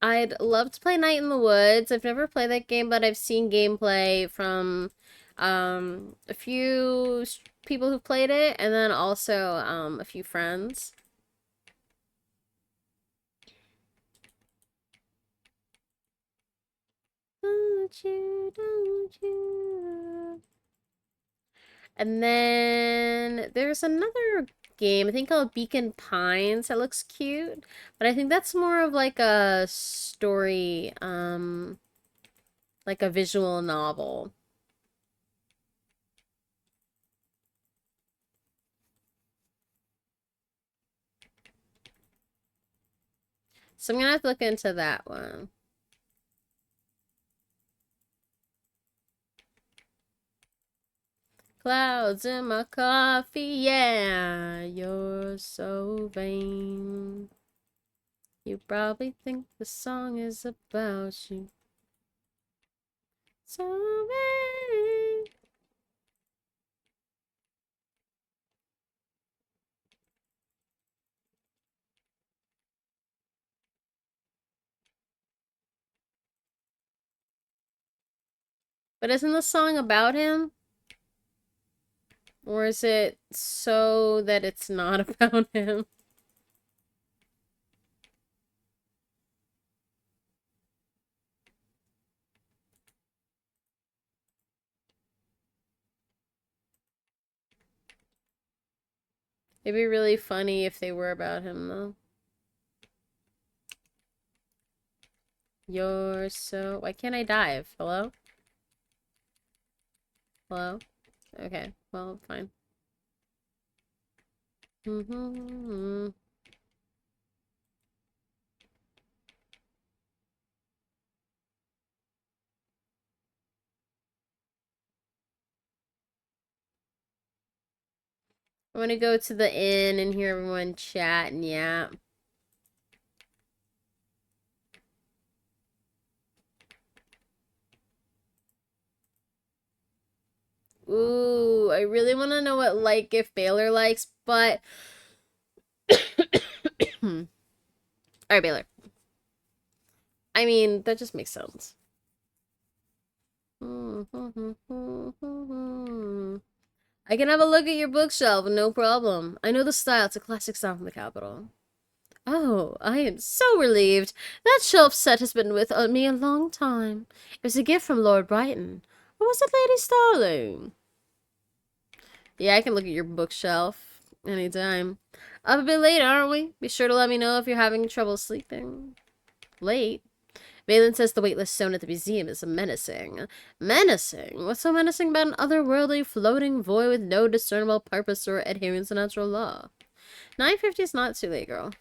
I'd love to play Night in the Woods. I've never played that game, but I've seen gameplay from, a few people who played it, and then also, a few friends. Don't you. And then there's another game, I think called Beacon Pines, that looks cute. But I think that's more of like a story, like a visual novel. So I'm gonna have to look into that one. Clouds in my coffee, yeah, you're so vain. You probably think the song is about you. So vain. But isn't the song about him? Or is it so that it's not about him? It'd be really funny if they were about him, though. You're so... Why can't I dive? Hello? Hello? Okay, well, fine. I want to go to the inn and hear everyone chat and yap. Ooh, I really want to know what Light Gift Baylor likes, but... Alright, Baylor. I mean, that just makes sense. I can have a look at your bookshelf, no problem. I know the style. It's a classic style from the capital. Oh, I am so relieved. That shelf set has been with me a long time. It was a gift from Lord Brighton. Or was it Lady Starling? Yeah, I can look at your bookshelf anytime. Up a bit late, aren't we? Be sure to let me know if you're having trouble sleeping. Late? Valen says the waitlist zone at the museum is menacing. Menacing? What's so menacing about an otherworldly floating void with no discernible purpose or adherence to natural law? 9:50 is not too late, girl.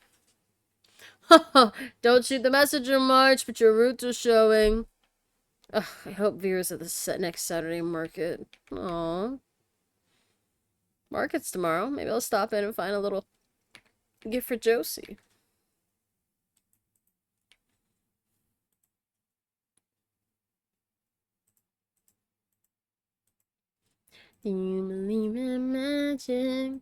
Don't shoot the messenger, March, but your roots are showing. Ugh, I hope Vera's at the next Saturday market. Aww. Market's tomorrow. Maybe I'll stop in and find a little gift for Josie. Do you believe in magic?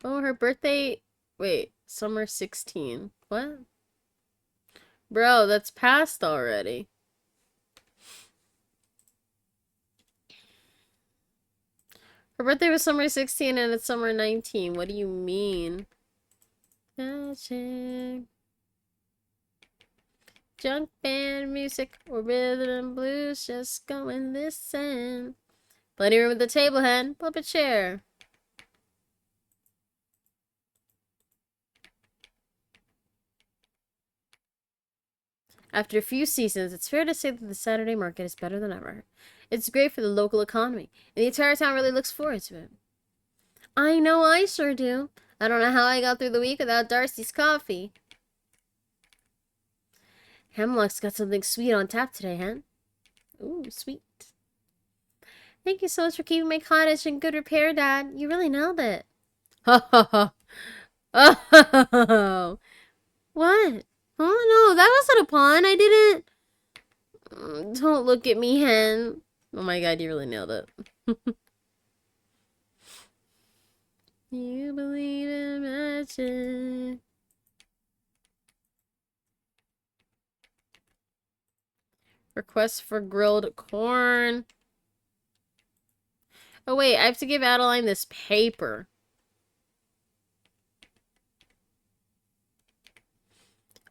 Oh, her birthday... Wait, summer 16. What? Bro, that's past already. Her birthday was summer 16 and it's summer 19. What do you mean? Magic. Junk band music or rhythm and blues, just go and listen. Plenty room at the table, Hen. Pull up a chair. After a few seasons, it's fair to say that the Saturday market is better than ever. It's great for the local economy, and the entire town really looks forward to it. I know I sure do. I don't know how I got through the week without Darcy's coffee. Hemlock's got something sweet on tap today, Hen. Ooh, sweet. Thank you so much for keeping my cottage in good repair, Dad. You really nailed it. Ha ha ha. Oh. What? Oh, no, that wasn't a pun. I didn't... Don't look at me, Hen. Oh my god, you really nailed it. You believe in magic. Request for grilled corn. Oh wait, I have to give Adeline this paper.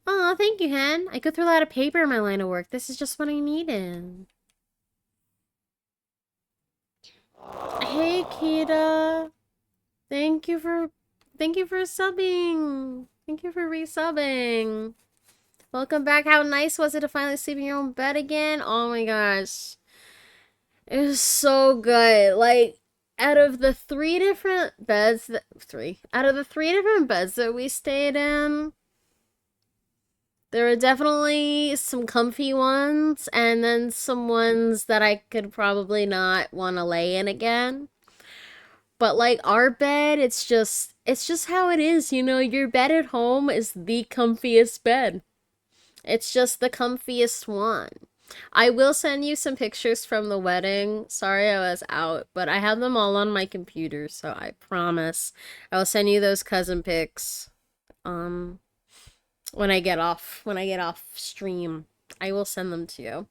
Oh, thank you, Hen. I go through a lot of paper in my line of work. This is just what I needed. Hey, Kita. Thank you for subbing. Thank you for resubbing. Welcome back. How nice was it to finally sleep in your own bed again? Oh my gosh. It was so good. Like, out of the three different beds that we stayed in, there were definitely some comfy ones, and then some ones that I could probably not want to lay in again. But like our bed, it's just how it is, you know, your bed at home is the comfiest bed. It's just the comfiest one. I will send you some pictures from the wedding. Sorry I was out, but I have them all on my computer, so I promise I will send you those cousin pics. When I get off stream. I will send them to you.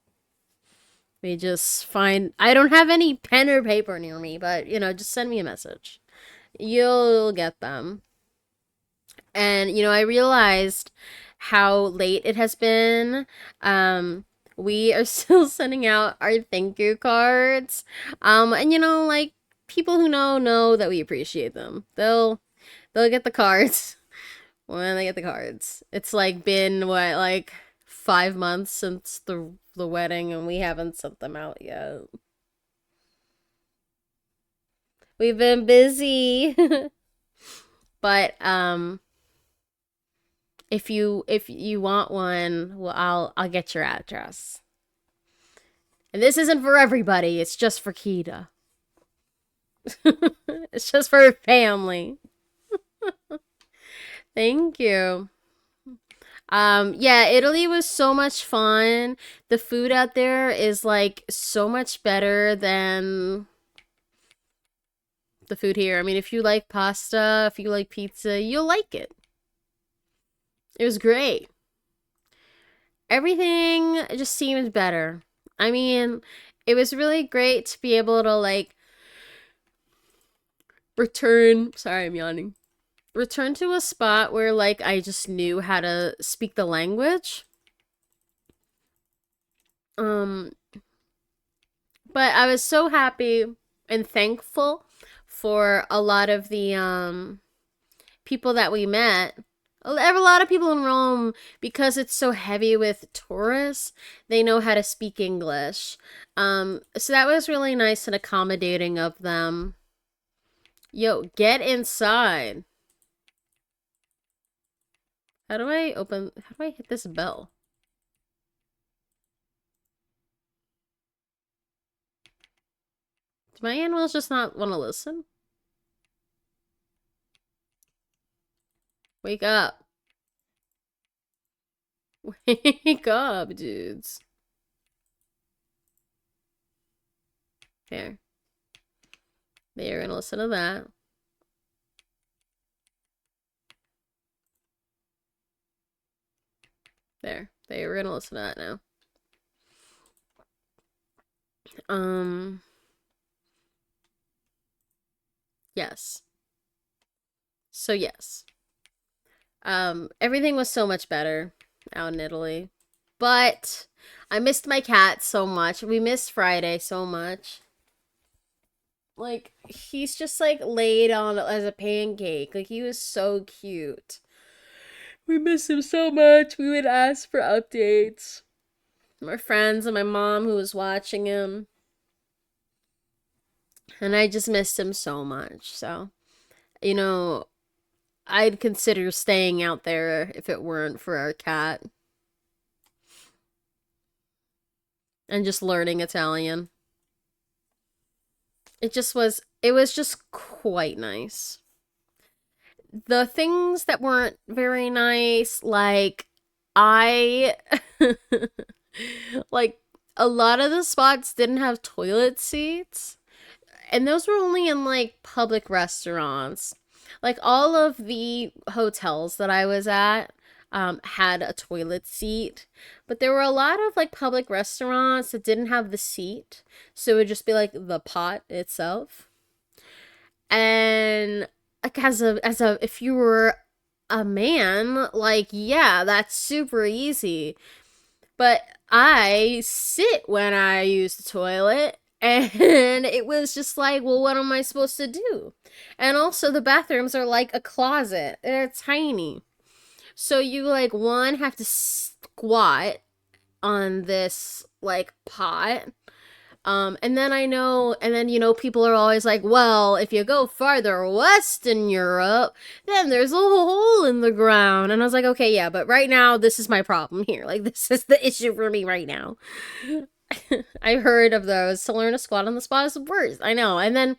We just find. I don't have any pen or paper near me, but just send me a message. You'll get them. And I realized how late it has been. We are still sending out our thank you cards. And like people who know that we appreciate them. They'll get the cards when they get the cards. It's like been what, like 5 months since the wedding, and we haven't sent them out yet. We've been busy. But if you want one, well, I'll get your address. And this isn't for everybody. It's just for Kita. It's just for her family. Thank you. Yeah, Italy was so much fun. The food out there is like so much better than the food here. I mean, if you like pasta, if you like pizza, you'll like it. It was great. Everything just seemed better. I mean, it was really great to be able to like return. Sorry, I'm yawning. Return to a spot where like I just knew how to speak the language. Um, but I was so happy and thankful for a lot of the people that we met. A lot of people in Rome, because it's so heavy with tourists, they know how to speak English. So that was really nice and accommodating of them. Yo, get inside. How do I hit this bell? Do my animals just not want to listen? Wake up. Wake up, dudes. Here. They're gonna listen to that. There. They were gonna listen to that now. Yes. So yes. Everything was so much better out in Italy. But I missed my cat so much. We missed Friday so much. Like, he's just like laid on as a pancake. Like, he was so cute. We miss him so much. We would ask for updates. My friends and my mom who was watching him. And I just missed him so much. So, you know, I'd consider staying out there if it weren't for our cat. And just learning Italian. It was just quite nice. The things that weren't very nice, like I like a lot of the spots didn't have toilet seats, and those were only in like public restaurants. Like all of the hotels that I was at had a toilet seat, but there were a lot of like public restaurants that didn't have the seat, so it would just be like the pot itself. And like as a if you were a man, like yeah, that's super easy. But I sit when I use the toilet, and it was just like, well, what am I supposed to do? And also the bathrooms are like a closet. They're tiny. So you like one have to squat on this like pot, and then people are always like, well, if you go farther west in Europe, then there's a hole in the ground. And I was like, okay, yeah, but right now, this is my problem here. Like, this is the issue for me right now. I heard of those. To learn to squat on the spot is the worst. I know. And then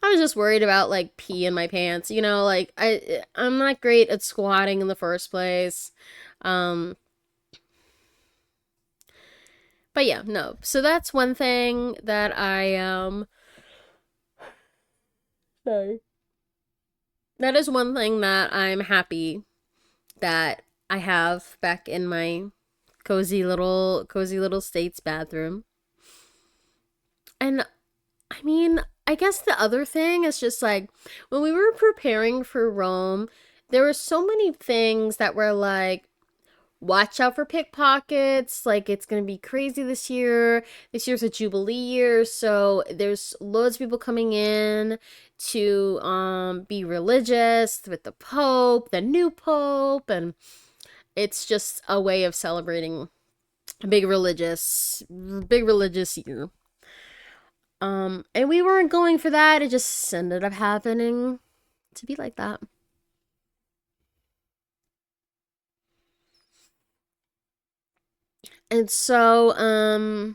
I was just worried about, like, pee in my pants. Like, I'm not great at squatting in the first place. Um, but yeah, no. So that's one thing that sorry. That is one thing that I'm happy that I have back in my Cozy little state's bathroom. And I mean, I guess the other thing is just like when we were preparing for Rome, there were so many things that were like, watch out for pickpockets. Like, it's going to be crazy this year. This year's a Jubilee year. So there's loads of people coming in to be religious with the Pope, the new Pope. And it's just a way of celebrating a big religious year. And we weren't going for that. It just ended up happening to be like that. And so,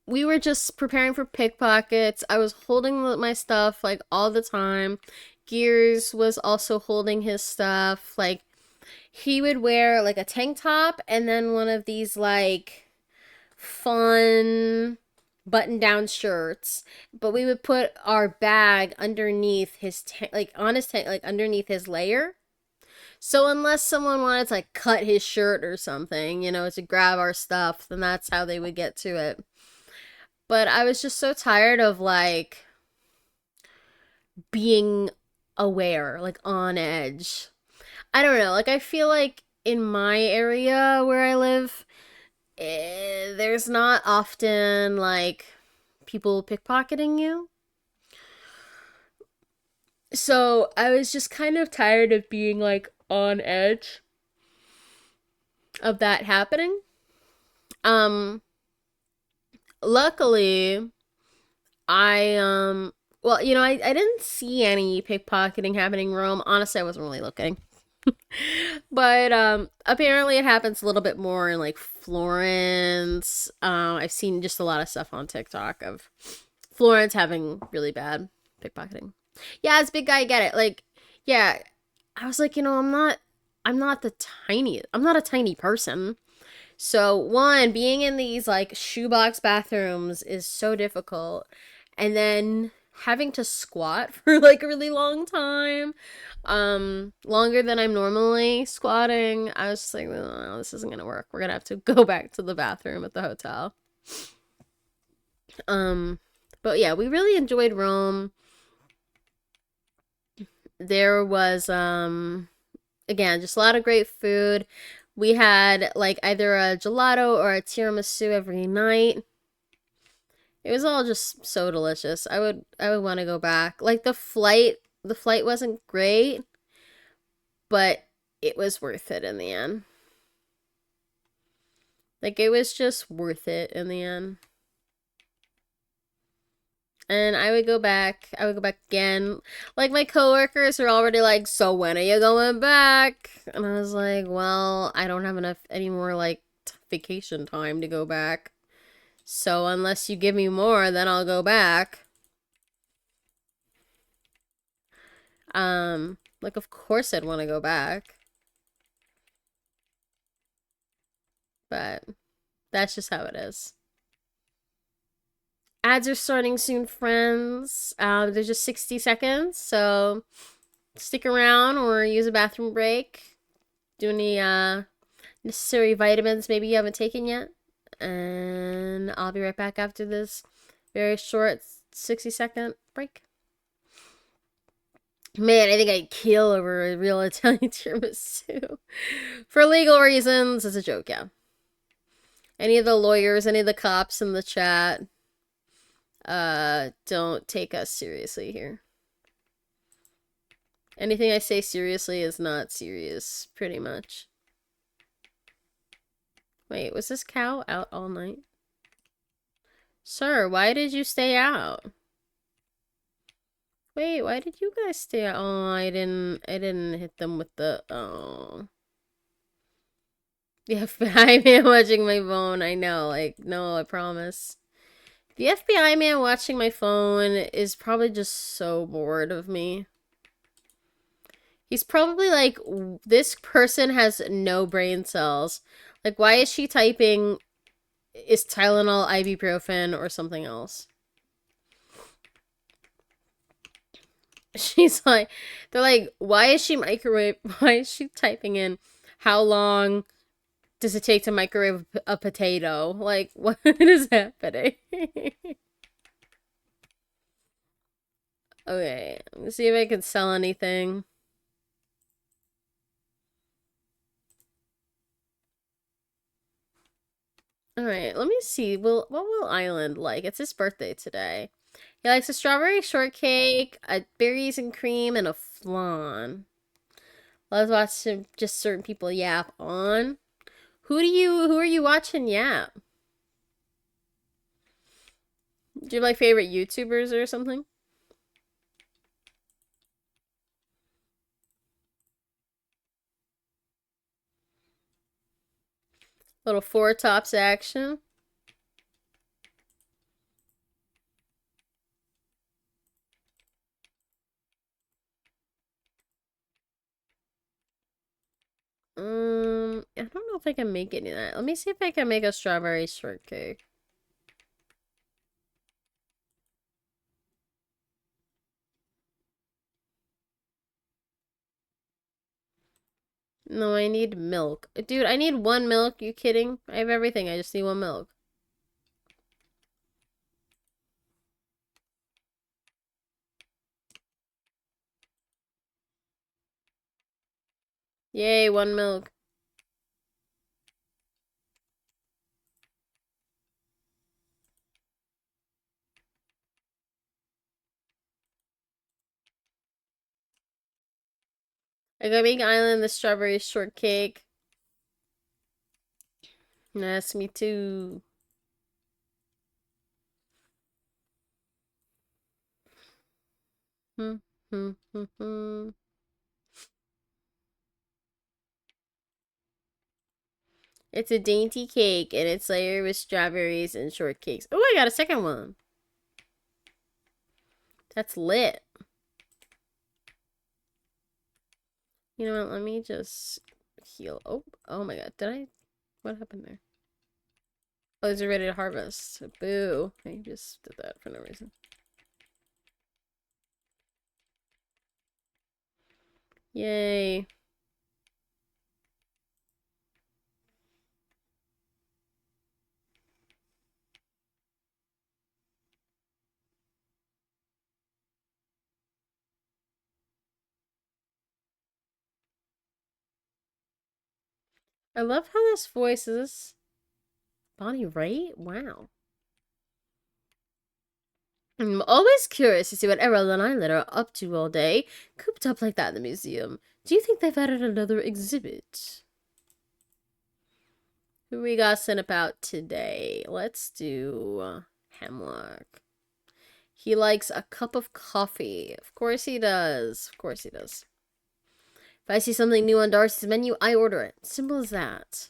we were just preparing for pickpockets. I was holding my stuff like all the time. Gears was also holding his stuff. Like, he would wear like a tank top and then one of these like fun button down shirts, but we would put our bag underneath his like on his tank, like underneath his layer. So unless someone wanted to like cut his shirt or something, to grab our stuff, then that's how they would get to it. But I was just so tired of like being aware, like on edge. I don't know, like I feel like in my area where I live, there's not often like people pickpocketing you. So I was just kind of tired of being like on edge of that happening. Um Luckily, I well, I didn't see any pickpocketing happening in Rome. Honestly, I wasn't really looking. But apparently it happens a little bit more in like Florence. I've seen just a lot of stuff on TikTok of Florence having really bad pickpocketing. Yeah, as big guy, I get it. Like, yeah, I was like, I'm not a tiny person. So one, being in these like shoebox bathrooms is so difficult. And then having to squat for like a really long time, longer than I'm normally squatting. I was just like, oh, this isn't gonna work. We're gonna have to go back to the bathroom at the hotel. Um, but yeah, we really enjoyed Rome. There was again, just a lot of great food. We had like either a gelato or a tiramisu every night. It was all just so delicious. I would want to go back. Like the flight wasn't great, but it was worth it in the end. Like it was just worth it in the end. And I would go back. I would go back again. Like my coworkers are already like, "So when are you going back?" And I was like, "Well, I don't have enough any more like vacation time to go back. So unless you give me more, then I'll go back." Like of course I'd want to go back, but that's just how it is. Ads are starting soon, friends. There's just 60 seconds, so stick around or use a bathroom break. Do any necessary vitamins maybe you haven't taken yet. And I'll be right back after this very short 60-second break. Man, I think I'd kill over a real Italian tiramisu. For legal reasons, it's a joke, yeah. Any of the lawyers, any of the cops in the chat, don't take us seriously here. Anything I say seriously is not serious, pretty much. Wait, was this cow out all night? Sir, why did you stay out? Wait, why did you guys stay out? Oh, I didn't hit them with the, oh. The FBI man watching my phone, I know, like, no, I promise. The FBI man watching my phone is probably just so bored of me. He's probably like, this person has no brain cells. Like, why is she typing, is Tylenol ibuprofen or something else? She's like, they're like, why is she typing in how long does it take to microwave a potato? Like, what is happening? Okay, let's see if I can sell anything. All right, let me see. What will Island like? It's his birthday today. He likes a strawberry shortcake, a berries and cream, and a flan. Loves watching just certain people yap on. Who are you watching yap? Do you have like favorite YouTubers or something? Little four tops action. I don't know if I can make any of that. Let me see if I can make a strawberry shortcake. No, I need milk. Dude, I need one milk. You kidding? I have everything. I just need one milk. Yay, one milk. I gotta make Island the strawberry shortcake. Yes, me too. Hmm, hmm, hmm, hmm. It's a dainty cake and it's layered with strawberries and shortcakes. Oh, I got a second one. That's lit. You know what? Let me just heal. Oh my god. Did I? What happened there? Oh, these are ready to harvest. Boo. I just did that for no reason. Yay. I love how this voice is. Bonnie Raitt? Wow. I'm always curious to see what Errol and Islet are up to all day, cooped up like that in the museum. Do you think they've added another exhibit? Who we got sent about today? Let's do Hemlock. He likes a cup of coffee. Of course he does. Of course he does. If I see something new on Darcy's menu, I order it. Simple as that.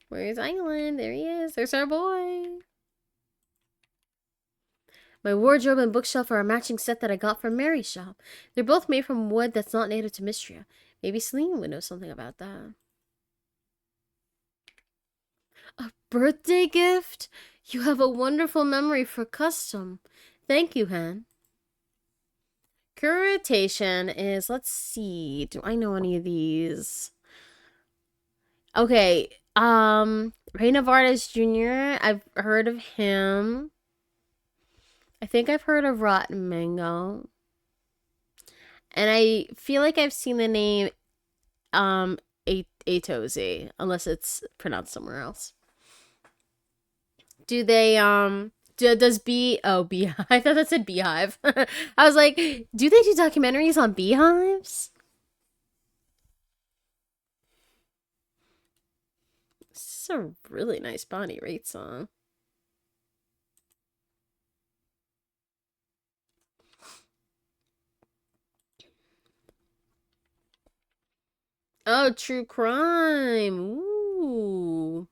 Where's Island? There he is. There's our boy. My wardrobe and bookshelf are a matching set that I got from Mary's shop. They're both made from wood that's not native to Mistria. Maybe Celine would know something about that. A birthday gift? You have a wonderful memory for custom. Thank you, Hen. Curatation is, let's see, do I know any of these? Okay, Ray Navarez Jr., I've heard of him. I think I've heard of Rotten Mango. And I feel like I've seen the name Atozy, unless it's pronounced somewhere else. Do they does beehive? I thought that said beehive. I was like, do they do documentaries on beehives? This is a really nice Bonnie Raitt song. Oh, true crime. Ooh.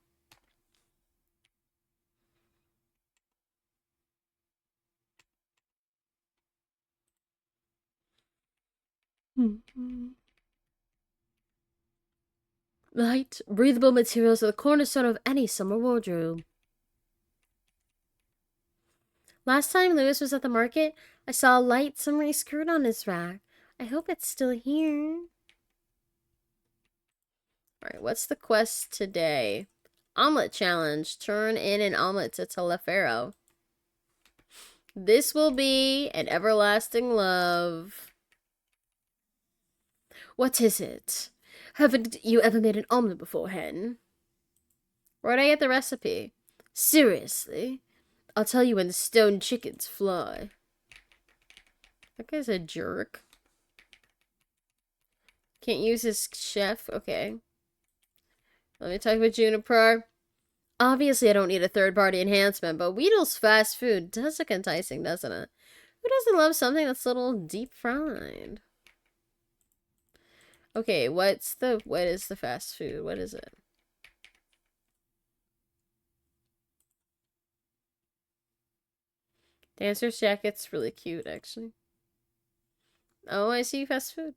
Light, breathable materials are the cornerstone of any summer wardrobe. Last time Lewis was at the market, I saw a light summery skirt on his rack. I hope it's still here. Alright, what's the quest today? Omelet challenge. Turn in an omelet to Telefero. This will be an everlasting love. What is it? Haven't you ever made an omelet before, Hen? Where'd I get the recipe? Seriously? I'll tell you when the stone chickens fly. That guy's a jerk. Can't use his chef? Okay. Let me talk with Juniper. Obviously, I don't need a third-party enhancement, but Weedle's fast food does look enticing, doesn't it? Who doesn't love something that's a little deep-fried? Okay, what is the fast food? What is it? Dancer's jacket's really cute, actually. Oh, I see fast food.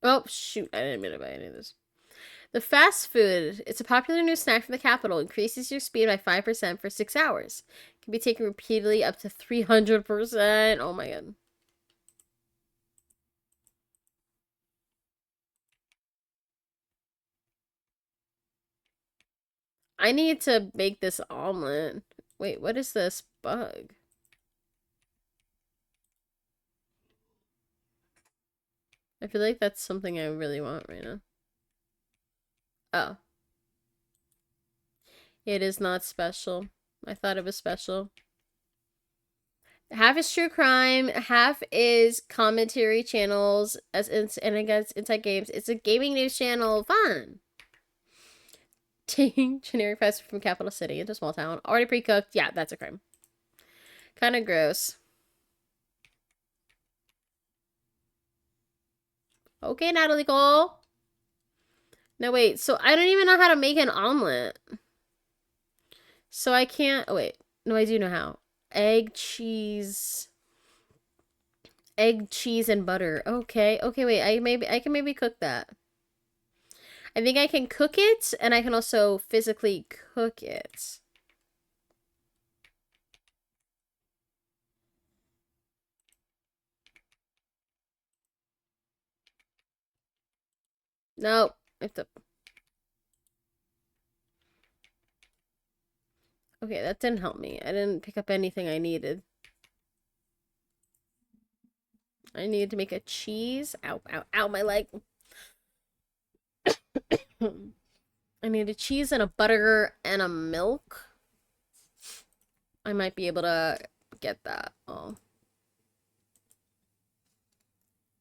Oh, shoot. I didn't mean to buy any of this. The fast food. It's a popular new snack from the capital. Increases your speed by 5% for 6 hours. Can be taken repeatedly up to 300%. Oh my god. I need to make this omelet. Wait, what is this bug? I feel like that's something I really want right now. Oh. It is not special. I thought it was special. Half is true crime, half is commentary channels and against inside games. It's a gaming news channel. Fun. Taking generic fast food from capital city into small town. Already pre-cooked. Yeah, that's a crime. Kind of gross. Okay, Natalie Cole. No, wait. So I don't even know how to make an omelet. So I can't. Oh, wait. No, I do know how. Egg, cheese, and butter. Okay. Okay, wait. I can maybe cook that. I think I can cook it, and I can also physically cook it. No, I have to. Okay, that didn't help me. I didn't pick up anything I needed. I needed to make a cheese. Ow, ow, ow, my leg. I need a cheese and a butter and a milk. I might be able to get that. Oh.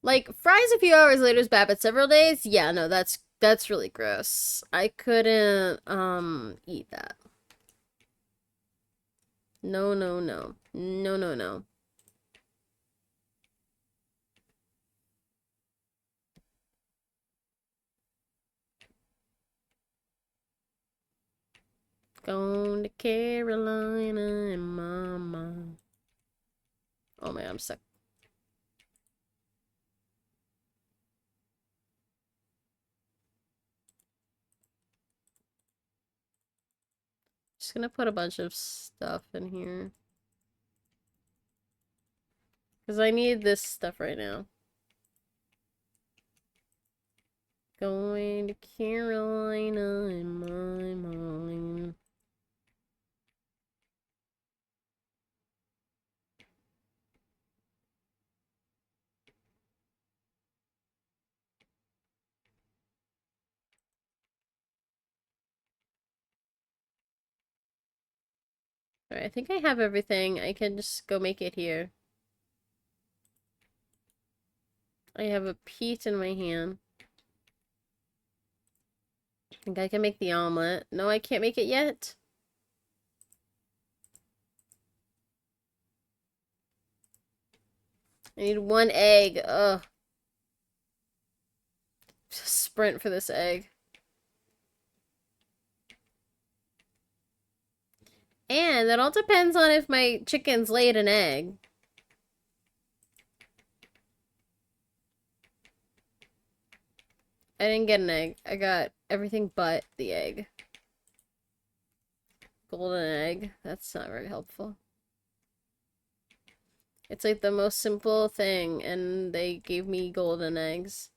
Like, fries a few hours later is bad, but several days? Yeah, no, that's really gross. I couldn't, eat that. No, no, no. No, no, no. Going to Carolina and Mama. Oh man, I'm stuck. Just gonna put a bunch of stuff in here. Because I need this stuff right now. Going to Carolina in my mind. Alright, I think I have everything. I can just go make it here. I have a peat in my hand. I think I can make the omelet. No, I can't make it yet. I need 1 egg. Ugh. Sprint for this egg. And that all depends on if my chickens laid an egg. I didn't get an egg. I got everything but the egg. Golden egg. That's not very helpful. It's like the most simple thing, and they gave me golden eggs.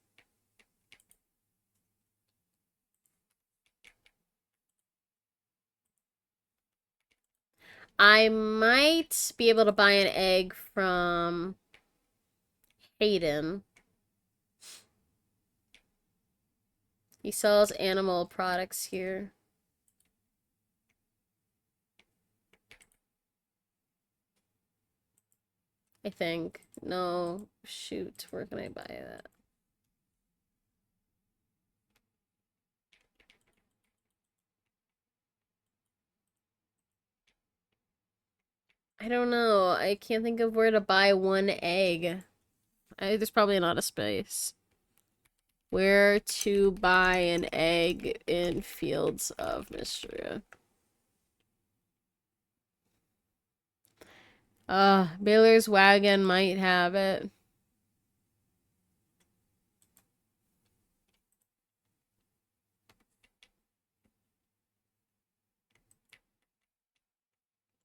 I might be able to buy an egg from Hayden. He sells animal products here. I think. No, shoot. Where can I buy that? I don't know. I can't think of where to buy one egg. There's probably not a space. Where to buy an egg in Fields of Mistria. Baylor's Wagon might have it.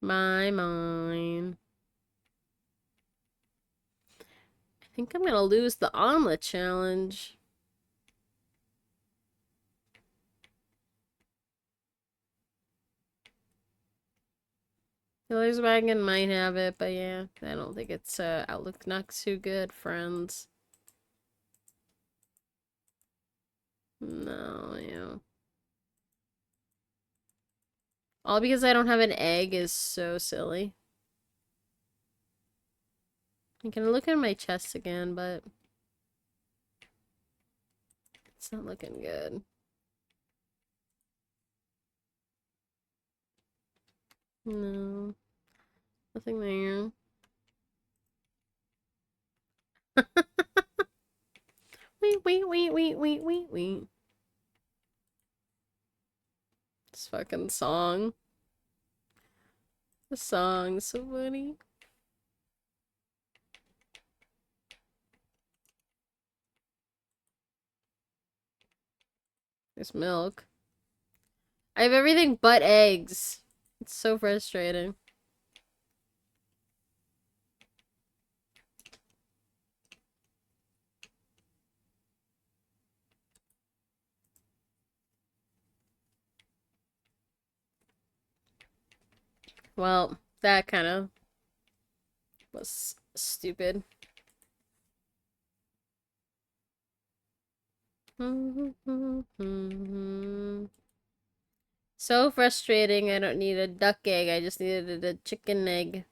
Mine. I think I'm gonna lose the omelet challenge. Baylor's Wagon might have it, but yeah, I don't think it's outlook not too good, friends. No, yeah. All because I don't have an egg is so silly. I can look at my chest again, but it's not looking good. No. Nothing there. Wait. This fucking song. The song's so funny. There's milk. I have everything but eggs. It's so frustrating. Well, that kind of was stupid. So frustrating. I don't need a duck egg. I just needed a chicken egg.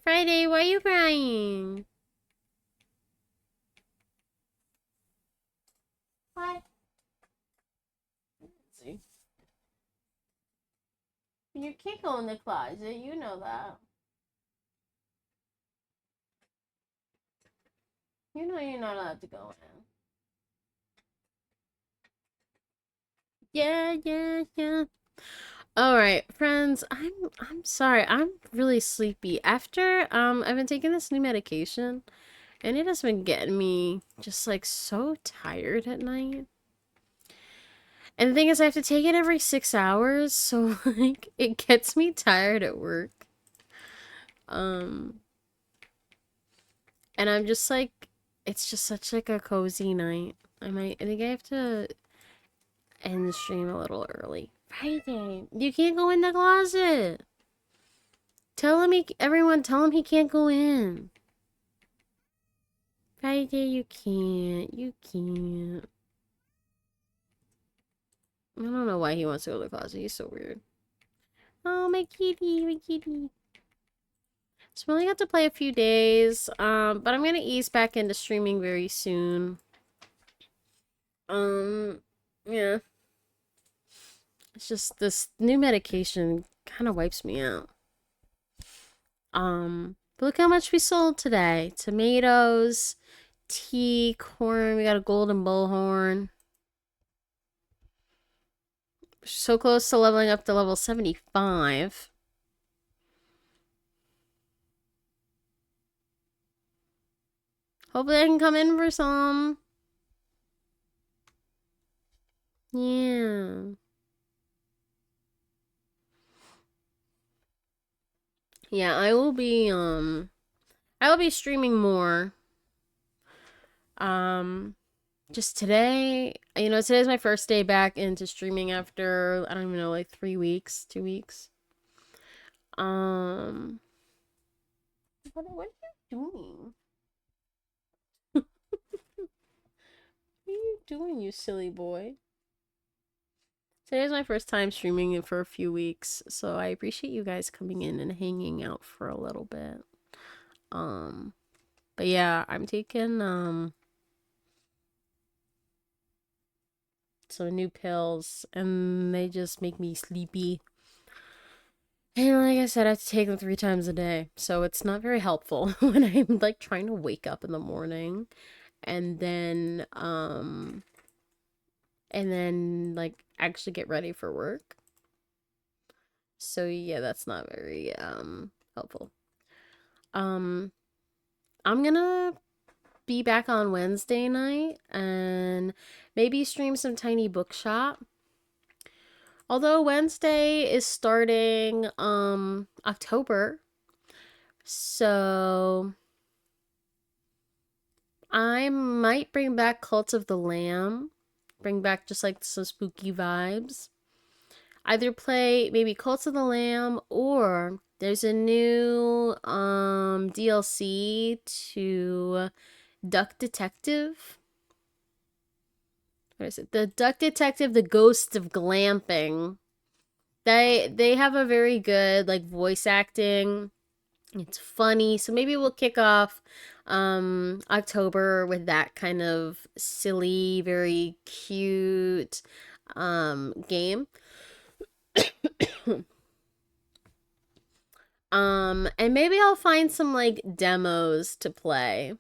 Friday, why are you crying? What? Let's see. You can't go in the closet. You know that. You know you're not allowed to go in. Yeah. All right, friends. I'm sorry. I'm really sleepy. After I've been taking this new medication, and it has been getting me just like so tired at night. And the thing is, I have to take it every 6 hours, so like it gets me tired at work. Um, and I'm just like, it's just such like a cozy night. I think I have to end the stream a little early. Friday, you can't go in the closet. Everyone, tell him he can't go in. Friday, you can't. You can't. I don't know why he wants to go to the closet. He's so weird. Oh, my kitty. So we only got to play a few days. But I'm gonna ease back into streaming very soon. Yeah. It's just this new medication kind of wipes me out. But look how much we sold today. Tomatoes, tea, corn. We got a golden bullhorn. So close to leveling up to level 75. Hopefully I can come in for some. Yeah. Yeah, I will be streaming more. Um just today, today's my first day back into streaming after I don't even know, like 3 weeks, 2 weeks. Um what are you doing? What are you doing, you silly boy? Today's my first time streaming it for a few weeks, so I appreciate you guys coming in and hanging out for a little bit. Um, but yeah, I'm taking some new pills and they just make me sleepy. And like I said, I have to take them 3 times a day, so it's not very helpful when I'm like trying to wake up in the morning and then like actually get ready for work. So yeah, that's not very helpful. Um I'm gonna be back on Wednesday night and maybe stream some tiny bookshop. Although Wednesday is starting October. So I might bring back Cult of the Lamb. Bring back just like some spooky vibes. Either play maybe Cult of the Lamb or there's a new DLC to Duck Detective. What is it? The Duck Detective, The Ghosts of Glamping. They have a very good like voice acting. It's funny. So maybe we'll kick off October with that kind of silly, very cute game. And maybe I'll find some like demos to play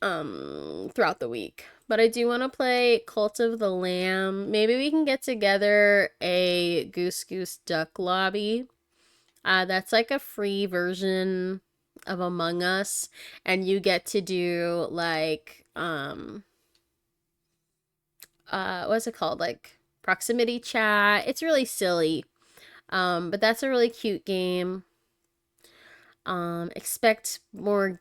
throughout the week. But I do want to play Cult of the Lamb. Maybe we can get together a Goose Goose Duck lobby. That's like a free version of Among Us, and you get to do like what's it called? Like proximity chat. It's really silly. But that's a really cute game. Expect more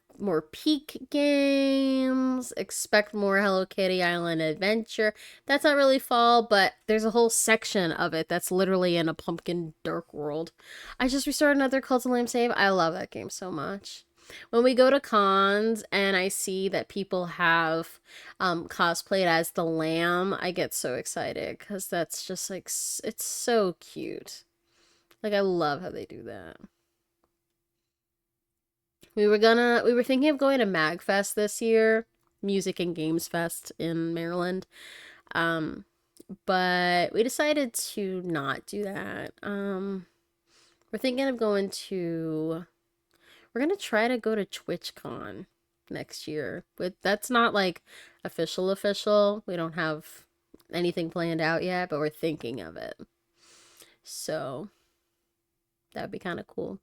Peak games. Expect more Hello Kitty Island Adventure. That's not really fall, but there's a whole section of it that's literally in a pumpkin dark world. I just restarted another Cult of Lamb save. I love that game so much. When we go to cons and I see that people have cosplayed as the lamb, I get so excited because that's just like it's so cute. Like I love how they do that. We were thinking of going to MagFest this year, Music and Games Fest in Maryland. Um, but we decided to not do that. We're thinking of we're gonna try to go to TwitchCon next year. But that's not like official. We don't have anything planned out yet, but we're thinking of it. So that'd be kind of cool.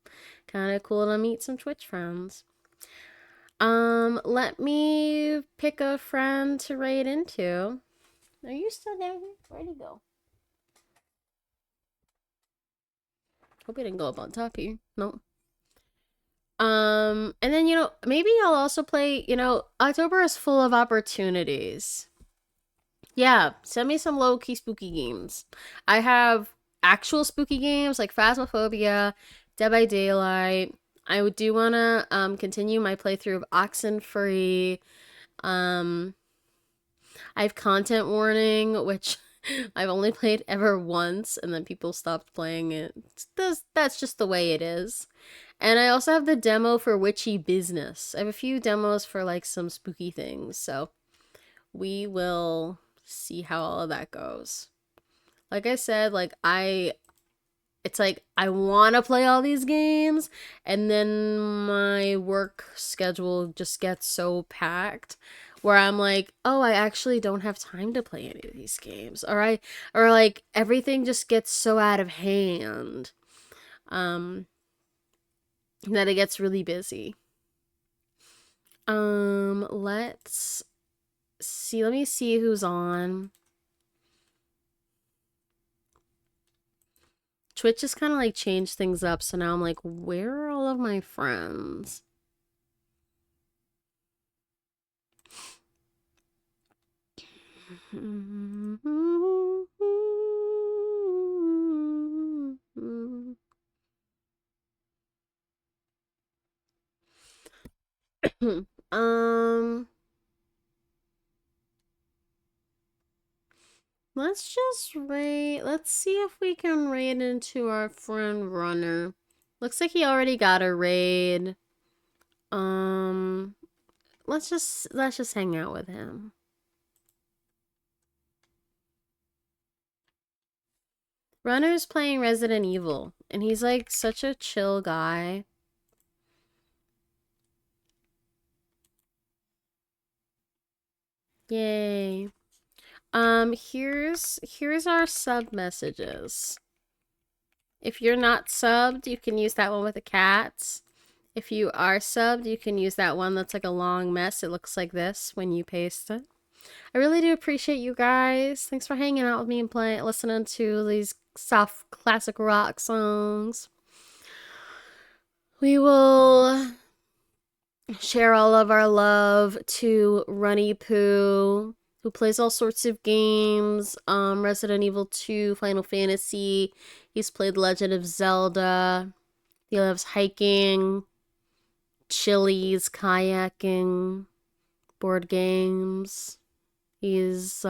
Kind of cool to meet some Twitch friends. Let me pick a friend to raid into. Are you still down here? Where'd he go? Hope he didn't go up on top here. No. And then, maybe I'll also play, October is full of opportunities. Yeah, send me some low-key spooky games. I have actual spooky games like Phasmophobia, Dead by Daylight. I do want to continue my playthrough of Oxenfree. Um, I have Content Warning, which I've only played ever once, and then people stopped playing it. That's just the way it is. And I also have the demo for Witchy Business. I have a few demos for like some spooky things, so we will see how all of that goes. Like I said, it's like I want to play all these games, and then my work schedule just gets so packed where I'm like, oh, I actually don't have time to play any of these games, or like everything just gets so out of hand, that it gets really busy. Let's see. Let me see who's on. Twitch just kind of like changed things up. So now I'm like, where are all of my friends? um, let's just raid. Let's see if we can raid into our friend Runner. Looks like he already got a raid. Um, let's just hang out with him. Runner's playing Resident Evil, and he's like such a chill guy. Yay. Here's our sub messages. If you're not subbed, you can use that one with the cats. If you are subbed, you can use that one that's like a long mess. It looks like this when you paste it. I really do appreciate you guys. Thanks for hanging out with me and listening to these soft classic rock songs. We will share all of our love to Runny Poo, who plays all sorts of games. Resident Evil 2, Final Fantasy. He's played Legend of Zelda. He loves hiking, chilies, kayaking, board games. He's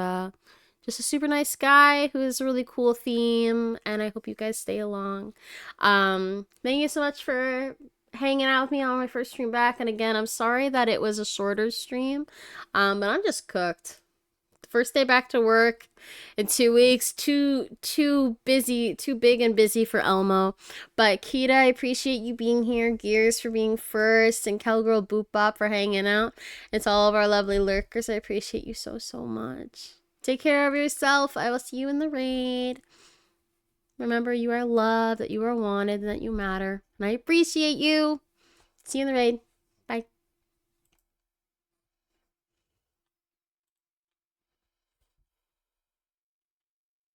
just a super nice guy who has a really cool theme, and I hope you guys stay along. Thank you so much for hanging out with me on my first stream back. And again, I'm sorry that it was a shorter stream, but I'm just cooked. First day back to work in 2 weeks. Too busy, too big and busy for Elmo. But Kita, I appreciate you being here. Gears for being first, and Cowgirl Boop Bop for hanging out. It's all of our lovely lurkers. I appreciate you so much. Take care of yourself. I will see you in the raid. Remember, you are loved, that you are wanted, and that you matter. And I appreciate you. See you in the raid.